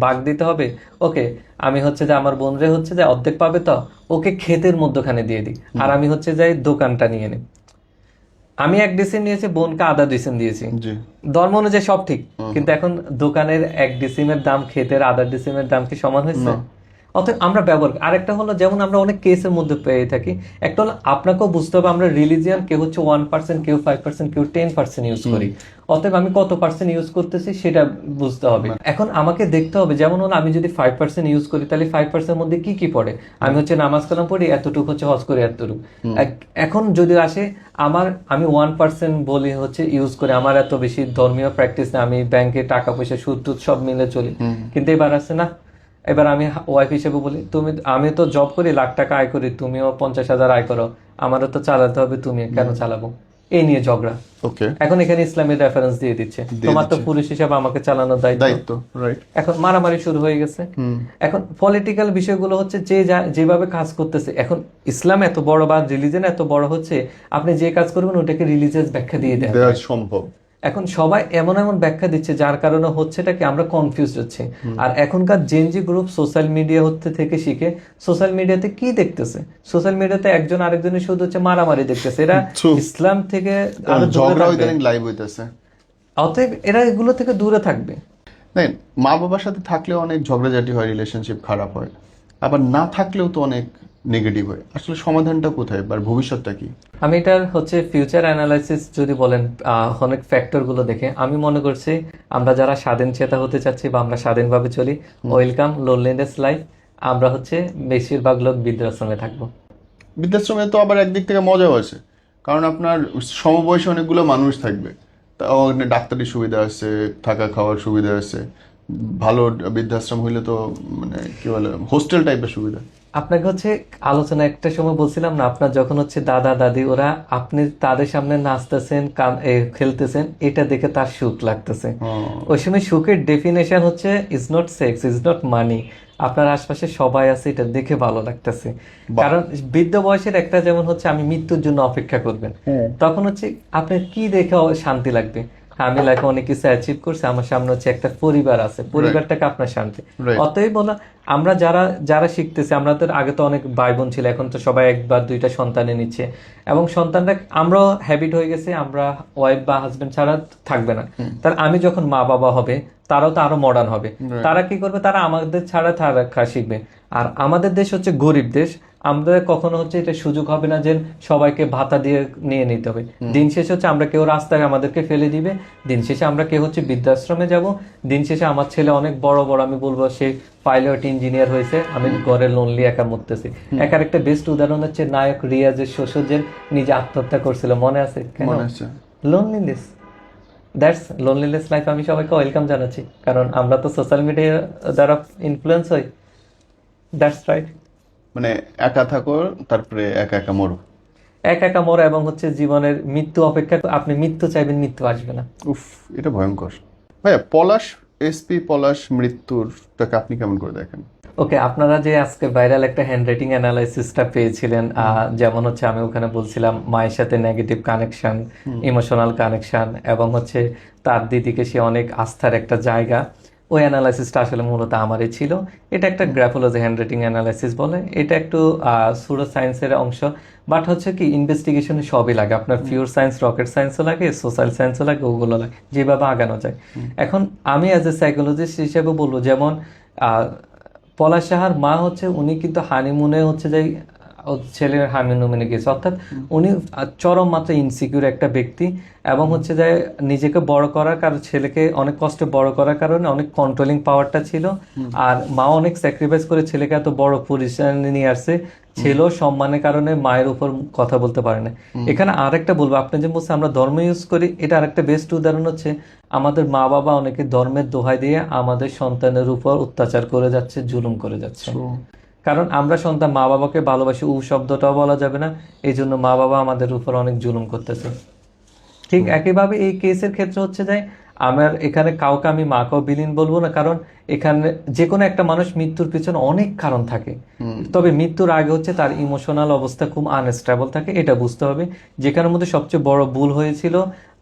ভাগ দিতে হবে, ওকে আমি হচ্ছে যে আমার বোনরে হচ্ছে যে অর্ধেক পাবে, তো ওকে ক্ষেতের মধ্যখানে দিয়ে দিই, আর আমি হচ্ছে যাই দোকানটা নিয়ে নিই। আমি 1 ডিসিম নিয়েছি, বোনকে আধা ডিসিম দিয়েছি, ধর্ম অনুযায়ী সব ঠিক, কিন্তু এখন দোকানের 1 ডিসিমের দাম ক্ষেতের আধা ডিসিমের দাম কি সমান হয়েছে? অতএব আমরা ব্যবহার আরেকটা হলো যেমন আমরা অনেক কেসের মধ্যে পেয়ে থাকি, একটা হলো আপনাকেও বুঝতে হবে আমরা রিলিজিয়ান কেউ হচ্ছে 1%, কেউ 5%, কেউ 10% ইউজ করি। অতএব আমি কত পার্সেন্ট ইউজ করতেছি সেটা বুঝতে হবে। এখন আমাকে দেখতে হবে যেমন হলো আমি যদি 5% ইউজ করি তাহলে 5% মধ্যে কি কি পড়ে, আমি হচ্ছে নামাজ কালাম পড়ি এতটুকু, হচ্ছে হজ করি এতটুকু। এখন যদি আসে আমি 1% বলি হচ্ছে ইউজ করে, আমার এত বেশি ধর্মীয় প্র্যাকটিস না, আমি ব্যাংকে টাকা পয়সা সুদ টুদ সব মিলে চলি, কিন্তু এবার আছে না, এবার আমি ওয়াইফ হিসেবে বলি আমি তো জব করি, লাখ টাকা আয় করি, তুমিও 50,000 আয় করো, আমারও তো চালাতে হবে, তুমি কেন চালাবো, এই নিয়ে ঝগড়া। ওকে, এখন এখানে ইসলামের রেফারেন্স দিয়ে দিচ্ছে, তোমার তো পুরুষ হিসাবে আমাকে চালানোর দায়িত্ব, রাইট। এখন মারামারি শুরু হয়ে গেছে। এখন পলিটিক্যাল বিষয়গুলো হচ্ছে যেভাবে কাজ করতেছে, এখন ইসলাম এত বড় বা রিলিজিয়ন এত বড় হচ্ছে, আপনি যে কাজ করবেন ওটাকে রিলিজিয়াস ব্যাখ্যা দিয়ে দেন দেওয়া সম্ভব। এখন সবাই এমন এমন ব্যাখ্যা দিচ্ছে যার কারণে হচ্ছেটা কি আমরা কনফিউজ হচ্ছে। আর এখনকার জেনজি গ্রুপ সোশ্যাল মিডিয়া হতে থেকে শিখে সোশ্যাল মিডিয়াতে কি দেখতেছে, সোশ্যাল মিডিয়াতে একজন আরেকজনের শুধু হচ্ছে মারামারি দেখতেছে, এরা ইসলাম থেকে আরো ঝগড়া ইদানিং লাইভ হইতেছে। অতএব এরা এগুলো থেকে দূরে থাকবে। দেখেন, মা বাবার সাথে থাকলেও অনেক ঝগড়াঝাটি হয়, রিলেশনশিপ খারাপ হয়, আবার না থাকলেও তো অনেক নেগেটিভ হয়। আসলে সমাধানটা কোথায় বা ভবিষ্যৎটা কি? আমি এটার হচ্ছে ফিউচার অ্যানালাইসিস যদি বলেন অনেক ফ্যাক্টর গুলো দেখে আমি মনে করছি আমরা যারা স্বাধীন চেতা হতে চাচ্ছি বা আমরা স্বাধীনভাবে চলি, ওয়েলকাম লোনলিনেস লাইফ, আমরা হচ্ছে বেশিরভাগ লোক বৃদ্ধাশ্রমে থাকবো। বৃদ্ধাশ্রমে তো আবার একদিক থেকে মজাও আছে, কারণ আপনার সমবয়সী অনেকগুলো মানুষ থাকবে, তাও ডাক্তারি সুবিধা আছে, থাকা খাওয়ার সুবিধা আছে। ভালো বৃদ্ধাশ্রম হইলে তো মানে কি বলে হোস্টেল টাইপের সুবিধা। আপনাকে হচ্ছে আলোচনা একটা সময় বলছিলাম না, আপনার যখন হচ্ছে দাদা দাদি ওরা আপনি তাদের সামনে নাচতেছেন খেলতেছেন, এটা দেখে তার সুখ লাগতেছে। ওই সময় সুখের ডেফিনেশন হচ্ছে is not sex, is not মানি, আপনার আশপাশে সবাই আছে এটা দেখে ভালো লাগতেছে। কারণ বৃদ্ধ বয়সের একটা যেমন হচ্ছে আমি মৃত্যুর জন্য অপেক্ষা করবেন, তখন হচ্ছে আপনার কি দেখে শান্তি লাগবে, আমি লাইফে অনেক কিছু অ্যাচিভ করছি, আমার সামনে হচ্ছে একটা পরিবার আছে, পরিবারটাকে আপনার শান্তি। অতএব বলা আমরা যারা যারা শিখতেছি, আমরা তো আগে তো অনেক ভাই বোন ছিল, এখন তো সবাই একবার দুইটা সন্তানে নিচ্ছে, এবং সন্তানরা আমরাও হ্যাবিট হয়ে গেছে, আমরা ওয়াইফ বা হাজবেন্ড ছাড়া থাকবে না। তার আমি যখন মা বাবা হবে তারাও তো আরো মডার্ন হবে, তারা কি করবে, তারা আমাদের ছাড়া থাকা শিখবে। আর আমাদের দেশ হচ্ছে গরিব দেশ, আমরা কখনো হচ্ছে এটা সুযোগ হবে না যে সবাইকে ভাতা দিয়ে নিয়ে নিতে হবে। দিন শেষে হচ্ছে আমরা কেউ রাস্তায় আমাদেরকে ফেলে দিবে, দিন শেষে আমরা কেউ হচ্ছে বৃদ্ধাশ্রমে যাব, দিন শেষে আমার ছেলে অনেক বড় বড় আমি বলবো সে পাইলট ইঞ্জিনিয়ার হয়েছে, আমি ঘরে লোনলি একা মরতেছি। একার একটা বেস্ট উদাহরণ হচ্ছে নায়ক রিয়াজের শ্বশুর যে নিজে আত্মহত্যা করছিল, মনে আছে? কেন? Loneliness, that's loneliness life. আমি সবাইকে ওয়েলকাম জানাচ্ছি, কারণ আমরা তো সোশ্যাল মিডিয়া দ্বারা ইনফ্লুয়েন্স হই। That's right. মানে একা থাকো, তারপরে একা একা মরো, একা একা মরা, এবং হচ্ছে জীবনের মৃত্যু অপেক্ষা আপনি মৃত্যু চাইবেন, মৃত্যু আসবে না। উফ, এটা ভয়ঙ্কর। ভাইয়া, পলাশ মৃত্যুরটাকে আপনি কেমন করে দেখেন? ওকে, আপনারা যে আজকে ভাইরাল একটা হ্যান্ড রাইটিং অ্যানালাইসিসটা পেয়েছিলেন, যেমন হচ্ছে আমি ওখানে বলছিলাম মায়ের সাথে নেগেটিভ কানেকশন, ইমোশনাল কানেকশন, এবং হচ্ছে তার দিদিকে সে অনেক আস্থার একটা জায়গা, ওই অ্যানালাইসিসটা আসলে মূলত আমারই ছিল। এটা একটা গ্রাফোলজি হ্যান্ড রাইটিং অ্যানালাইসিস বলে, এটা একটু সুডো সায়েন্সের অংশ, বাট হচ্ছে কি ইনভেস্টিগেশনে সবই লাগে, আপনার পিওর সায়েন্স, রকেট সায়েন্সও লাগে, সোশ্যাল সায়েন্সও লাগে, ওগুলো লাগে, যেভাবে আগানো যায়। এখন আমি অ্যাজ এ সাইকোলজিস্ট হিসেবে বলবো, যেমন পলাশ সাহার মা হচ্ছে উনি কিন্তু হানিমুনে হচ্ছে যে ছেলের হানিমুনে গেছে, অর্থাৎ উনি চরম মাত্রা ইনসিকিউর একটা ব্যক্তি, এবং হচ্ছে যে নিজেকে বড় করার কারণ, ছেলেকে অনেক কষ্টে বড় করার কারণে অনেক কন্ট্রোলিং পাওয়ারটা ছিল, আর মা অনেক স্যাক্রিফাইস করে ছেলেকে এত বড় পজিশনে নিয়ে আসছে, ছেলেও সম্মানের কারণে মায়ের উপর কথা বলতে পারে না। এখানে আরেকটা বলবো, আপনি যে বলছেন আমরা ধর্ম ইউজ করি, এটা আরেকটা বেস্ট উদাহরণ হচ্ছে আমাদের মা বাবা অনেকে ধর্মের দোহাই দিয়ে আমাদের সন্তানের উপর অত্যাচার করে যাচ্ছে, জুলুম করে যাচ্ছে। কারণ আমরা সন্তান মা বাবাকে ভালোবাসি, শব্দটাও বলা যাবে না, এই জন্য মা বাবা আমাদের উপর অনেক জুলুম করতেছে। ঠিক একইভাবে এই কেসের ক্ষেত্রে হচ্ছে যে আমার এখানে কাউকে আমি মাকেও বিলীন বলবো না, কারণ এখানে যে কোনো একটা মানুষ মৃত্যুর পিছনে অনেক কারণ থাকে, তবে মৃত্যুর আগে হচ্ছে তার ইমোশনাল অবস্থা খুব আনস্টেবল থাকে, এটা বুঝতে হবে। যেখানের মধ্যে সবচেয়ে বড় ভুল হয়েছিল,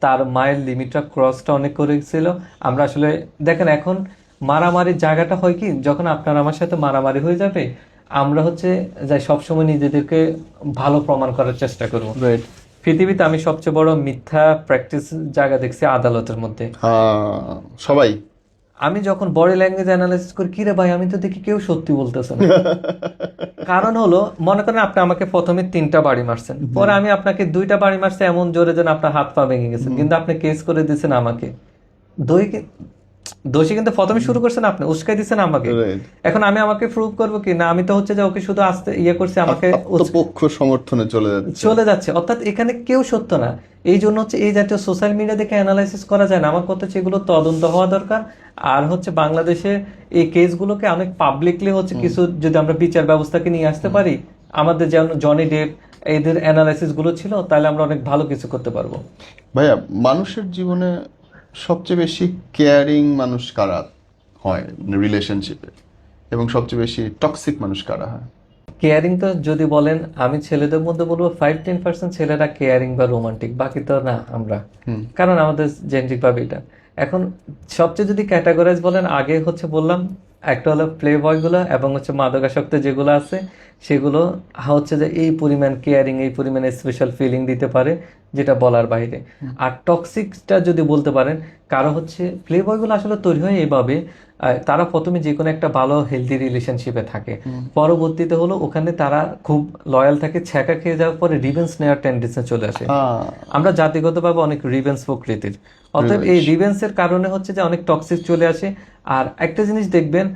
তার মায়ের লিমিটটা ক্রসটা অনেক করেছিল। আমরা আসলে দেখেন এখন মারামারির জায়গাটা হয় কি, যখন আপনার আমার সাথে মারামারি হয়ে যাবে, আমরা হচ্ছে যাই সবসময় নিজেদেরকে ভালো প্রমাণ করার চেষ্টা করবো। পৃথিবীতে আমি সবচেয়ে বড় মিথ্যা প্র্যাকটিস জায়গা দেখছি আদালতের মধ্যে। সবাই আমি যখন বডি ল্যাঙ্গুয়েজ অ্যানালাইসিস করি, কিরে ভাই আমি তো দেখি কেউ সত্যি বলতেছে না। কারণ হলো, মনে করেন আপনি আমাকে প্রথমে 3টা বাড়ি মারছেন, পরে আমি আপনাকে 2টা বাড়ি মারছি এমন জোরে যেন আপনার হাত পা ভেঙে গেছে, কিন্তু আপনি কেস করে দিয়েছেন আমাকে। দোষী কিন্তু প্রথমে শুরু করছেন আপনি, উস্কাই দিচ্ছেন আমাকে। Right. এখন আমি আমাকে প্রুভ করবো কি না? আমি তো হচ্ছে যে ওকে শুধু আস্তে করছি, আমাকে পক্ষ সমর্থনে চলে যাচ্ছে। অর্থাৎ এখানে কেউ সত্য না। এই জন্য হচ্ছে এই জাতীয় সোশ্যাল মিডিয়া দেখে অ্যানালাইসিস করা যায় না। আমার কথা হচ্ছে এগুলো তদন্ত হওয়া দরকার। আর হচ্ছে বাংলাদেশে এই কেসগুলোকে অনেক পাবলিকলি হচ্ছে কিছু যদি আমরা বিচার ব্যবস্থাকে নিয়ে আসতে পারি, আমাদের যেমন জনি ডেপ এদের অ্যানালাইসিস গুলো ছিল, তাহলে আমরা অনেক ভালো কিছু করতে পারবো। ভাইয়া, মানুষের জীবনে সবচেয়ে বেশি কেয়ারিং মানুষ কারা হয় রিলেশনশিপে, এবং সবচেয়ে বেশি টক্সিক মানুষ কারা হয়? কেয়ারিং তো যদি বলেন, আমি ছেলেদের মধ্যে বলবো 5-10% ছেলেরা কেয়ারিং বা রোমান্টিক, বাকি তো না আমরা। কারণ আমাদের জেনেটিক ভাবে এটা। এখন সবচেয়ে যদি ক্যাটাগরাইজ বলেন, আগে হচ্ছে বললাম একটা হলো প্লে বয় গুলো, এবং হচ্ছে মাদকাসক্ত যেগুলো আছে সেগুলো হচ্ছে যে এই পরিমাণ কেয়ারিং, এই পরিমাণ স্পেশাল ফিলিং দিতে পারে যেটা বলার বাইরে। আর টক্সিকটা যদি বলতে পারেন, কারো হচ্ছে প্লে বয়গুলো আসলে তৈরি হয় এইভাবে, তারা প্রথমে যে কোনো একটা ভালো হেলদি রিলেশনশিপে থাকে, পরবর্তীতে হলো ওখানে তারা খুব লয়াল থাকে, ছ্যাঁকা খেয়ে যাওয়ার পরে রিভেন্স নেওয়ার টেন্ডেন্সি চলে আসে। আমরা জাতিগতভাবে অনেক রিভেন্স প্রকৃতির, অতএব এই রিভেন্সের কারণে হচ্ছে যে অনেক টক্সিক চলে আসে। আর একটা জিনিস দেখবেন,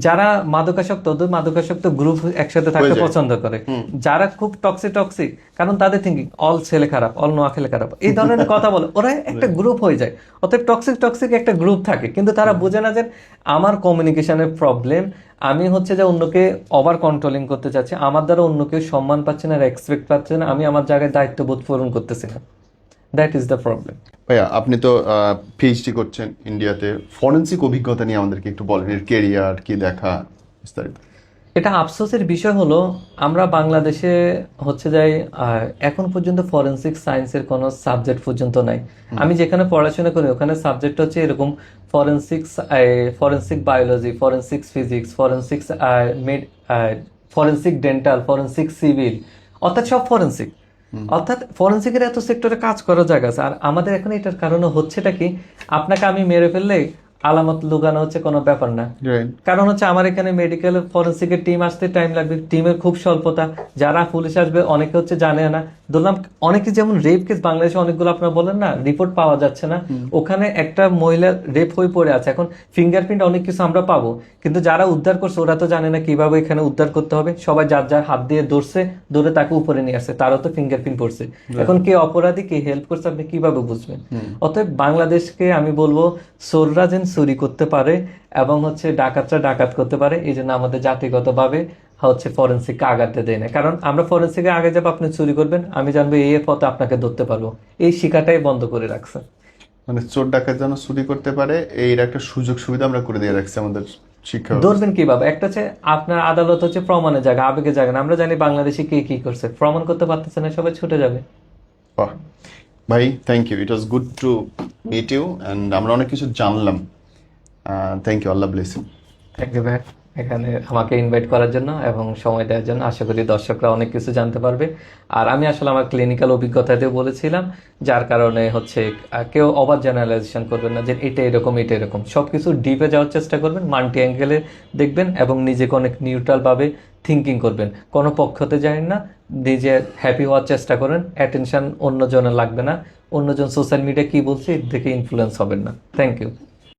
যারা মাদকাসক্ত, ওদের মাদকাসক্ত গ্রুপ একসাথে থাকতে পছন্দ করে। যারা খুব টক্সিক, কারণ তাদের থিঙ্কিং অল ছেলে খারাপ, অল নোয়াখালী খারাপ, এই ধরনের কথা বলে, ওরা একটা গ্রুপ হয়ে যায়। অতএব টক্সিক একটা গ্রুপ থাকে, কিন্তু তারা বোঝে না যে আমার কমিউনিকেশনের প্রবলেম, আমি হচ্ছে যে অন্যকে ওভার কন্ট্রোলিং করতে চাচ্ছি, আমার দ্বারা অন্য কেউ সম্মান পাচ্ছে না, রেসপেক্ট পাচ্ছে না, আমি আমার জায়গায় দায়িত্ববোধ পূরণ করতেছি না। That is the problem. ভাইয়া, আপনি তো পিএইচডি করছেন ইন্ডিয়াতে, ফরেন্সিক অভিজ্ঞতা নিয়ে আমাদেরকে একটু বলেন, এর কেরিয়ার কি দেখা বিস্তারিত। এটা আফসোসের বিষয় হলো, আমরা বাংলাদেশে হচ্ছে যাই এখন পর্যন্ত ফরেনসিক সায়েন্সের কোনো সাবজেক্ট পর্যন্ত নাই। আমি যেখানে পড়াশোনা করি ওখানে সাবজেক্ট হচ্ছে এরকম forensic biology, forensic physics, forensic dental, forensic civil, অর্থাৎ সব ফরেনসিক। অর্থাৎ ফরেনসিকের এত সেক্টরে কাজ করার জায়গা আছে। আর আমাদের এখন এটার কারণে হচ্ছেটা কি, আপনাকে আমি মেরে ফেললে আলামত লুকানো হচ্ছে কোনো ব্যাপার না। কারণ হচ্ছে আমার এখানে মেডিকেল ফরেন্সিকের টিম আসতে টাইম লাগবে, টিমের খুব স্বল্পতা, যারা পুলিশ আসবে অনেকে হচ্ছে জানে না। ধরলাম অনেকে যেমন রেপ কেস বাংলাদেশে অনেকগুলো আপনারা বলেন না, রিপোর্ট পাওয়া যাচ্ছে না, ওখানে একটা মহিলার রেপ হয়ে পড়ে আছে, এখন ফিঙ্গারপ্রিন্ট অনেক কিছু আমরা পাবো, কিন্তু যারা উদ্ধার করছে ওরা তো জানে না কিভাবে এখানে উদ্ধার করতে হবে। সবাই যার হাত দিয়ে ধরে তাকে উপরে নিয়ে আসছে, তারও তো ফিঙ্গারপ্রিন্ট পড়ছে। এখন কে অপরাধী, কে হেল্প করছে, আপনি কিভাবে বুঝবেন? অতএব বাংলাদেশকে আমি বলবো, চোররা যেন চুরি করতে পারে এবং হচ্ছে ডাকাতরা ডাকাত করতে পারে, এই জন্য আমাদের জাতিগতভাবে হচ্ছে ফরেন্সিককে আগাতে দেয় না। কারণ আমরা ফরেন্সিকে আগে যাবো, আপনি চুরি করবেন, আমি জানবো এই পথে আপনাকে ধরতে পারবো, এই শিকাটাই বন্ধ করে রাখছে। মানে চোর ডাকাত যেন চুরি করতে পারে, এর একটা সুযোগ সুবিধা আমরা করে দিয়ে রাখছি আমাদের শিক্ষা। ধরবেন কিভাবে? একটা হচ্ছে আপনার আদালত হচ্ছে প্রমাণের জায়গা, আবেগের জায়গা না। আমরা জানি বাংলাদেশে কে কি করছে, প্রমাণ করতে পারতেছে না, সবাই ছুটে যাবে। বাহ ভাই, thank you, it was good to meet you, and আমরা অনেক কিছু জানলাম। Thank you, Allah bless you. Thank you ভাই, এখানে আমাকে ইনভাইট করার জন্য এবং সময় দেওয়ার জন্য। আশা করি দর্শকরা অনেক কিছু জানতে পারবে। আর আমি আসলে আমার ক্লিনিক্যাল অভিজ্ঞতাতেও বলেছিলাম, যার কারণে হচ্ছে কেউ ওভার জেনারেলাইজেশন করবেন না যে এটা এরকম এটা এরকম। সবকিছু ডিপে যাওয়ার চেষ্টা করবেন, মাল্টি অ্যাঙ্গেলে দেখবেন এবং নিজেকে অনেক নিউট্রাল ভাবে থিঙ্কিং করবেন। কোনো পক্ষতে যাবেন না, নিজে হ্যাপি হওয়ার চেষ্টা করেন। অ্যাটেনশন অন্যজনের লাগবে না, অন্যজন সোশ্যাল মিডিয়া কি বলছে এর থেকে ইনফ্লুয়েন্স হবেন না। Thank you.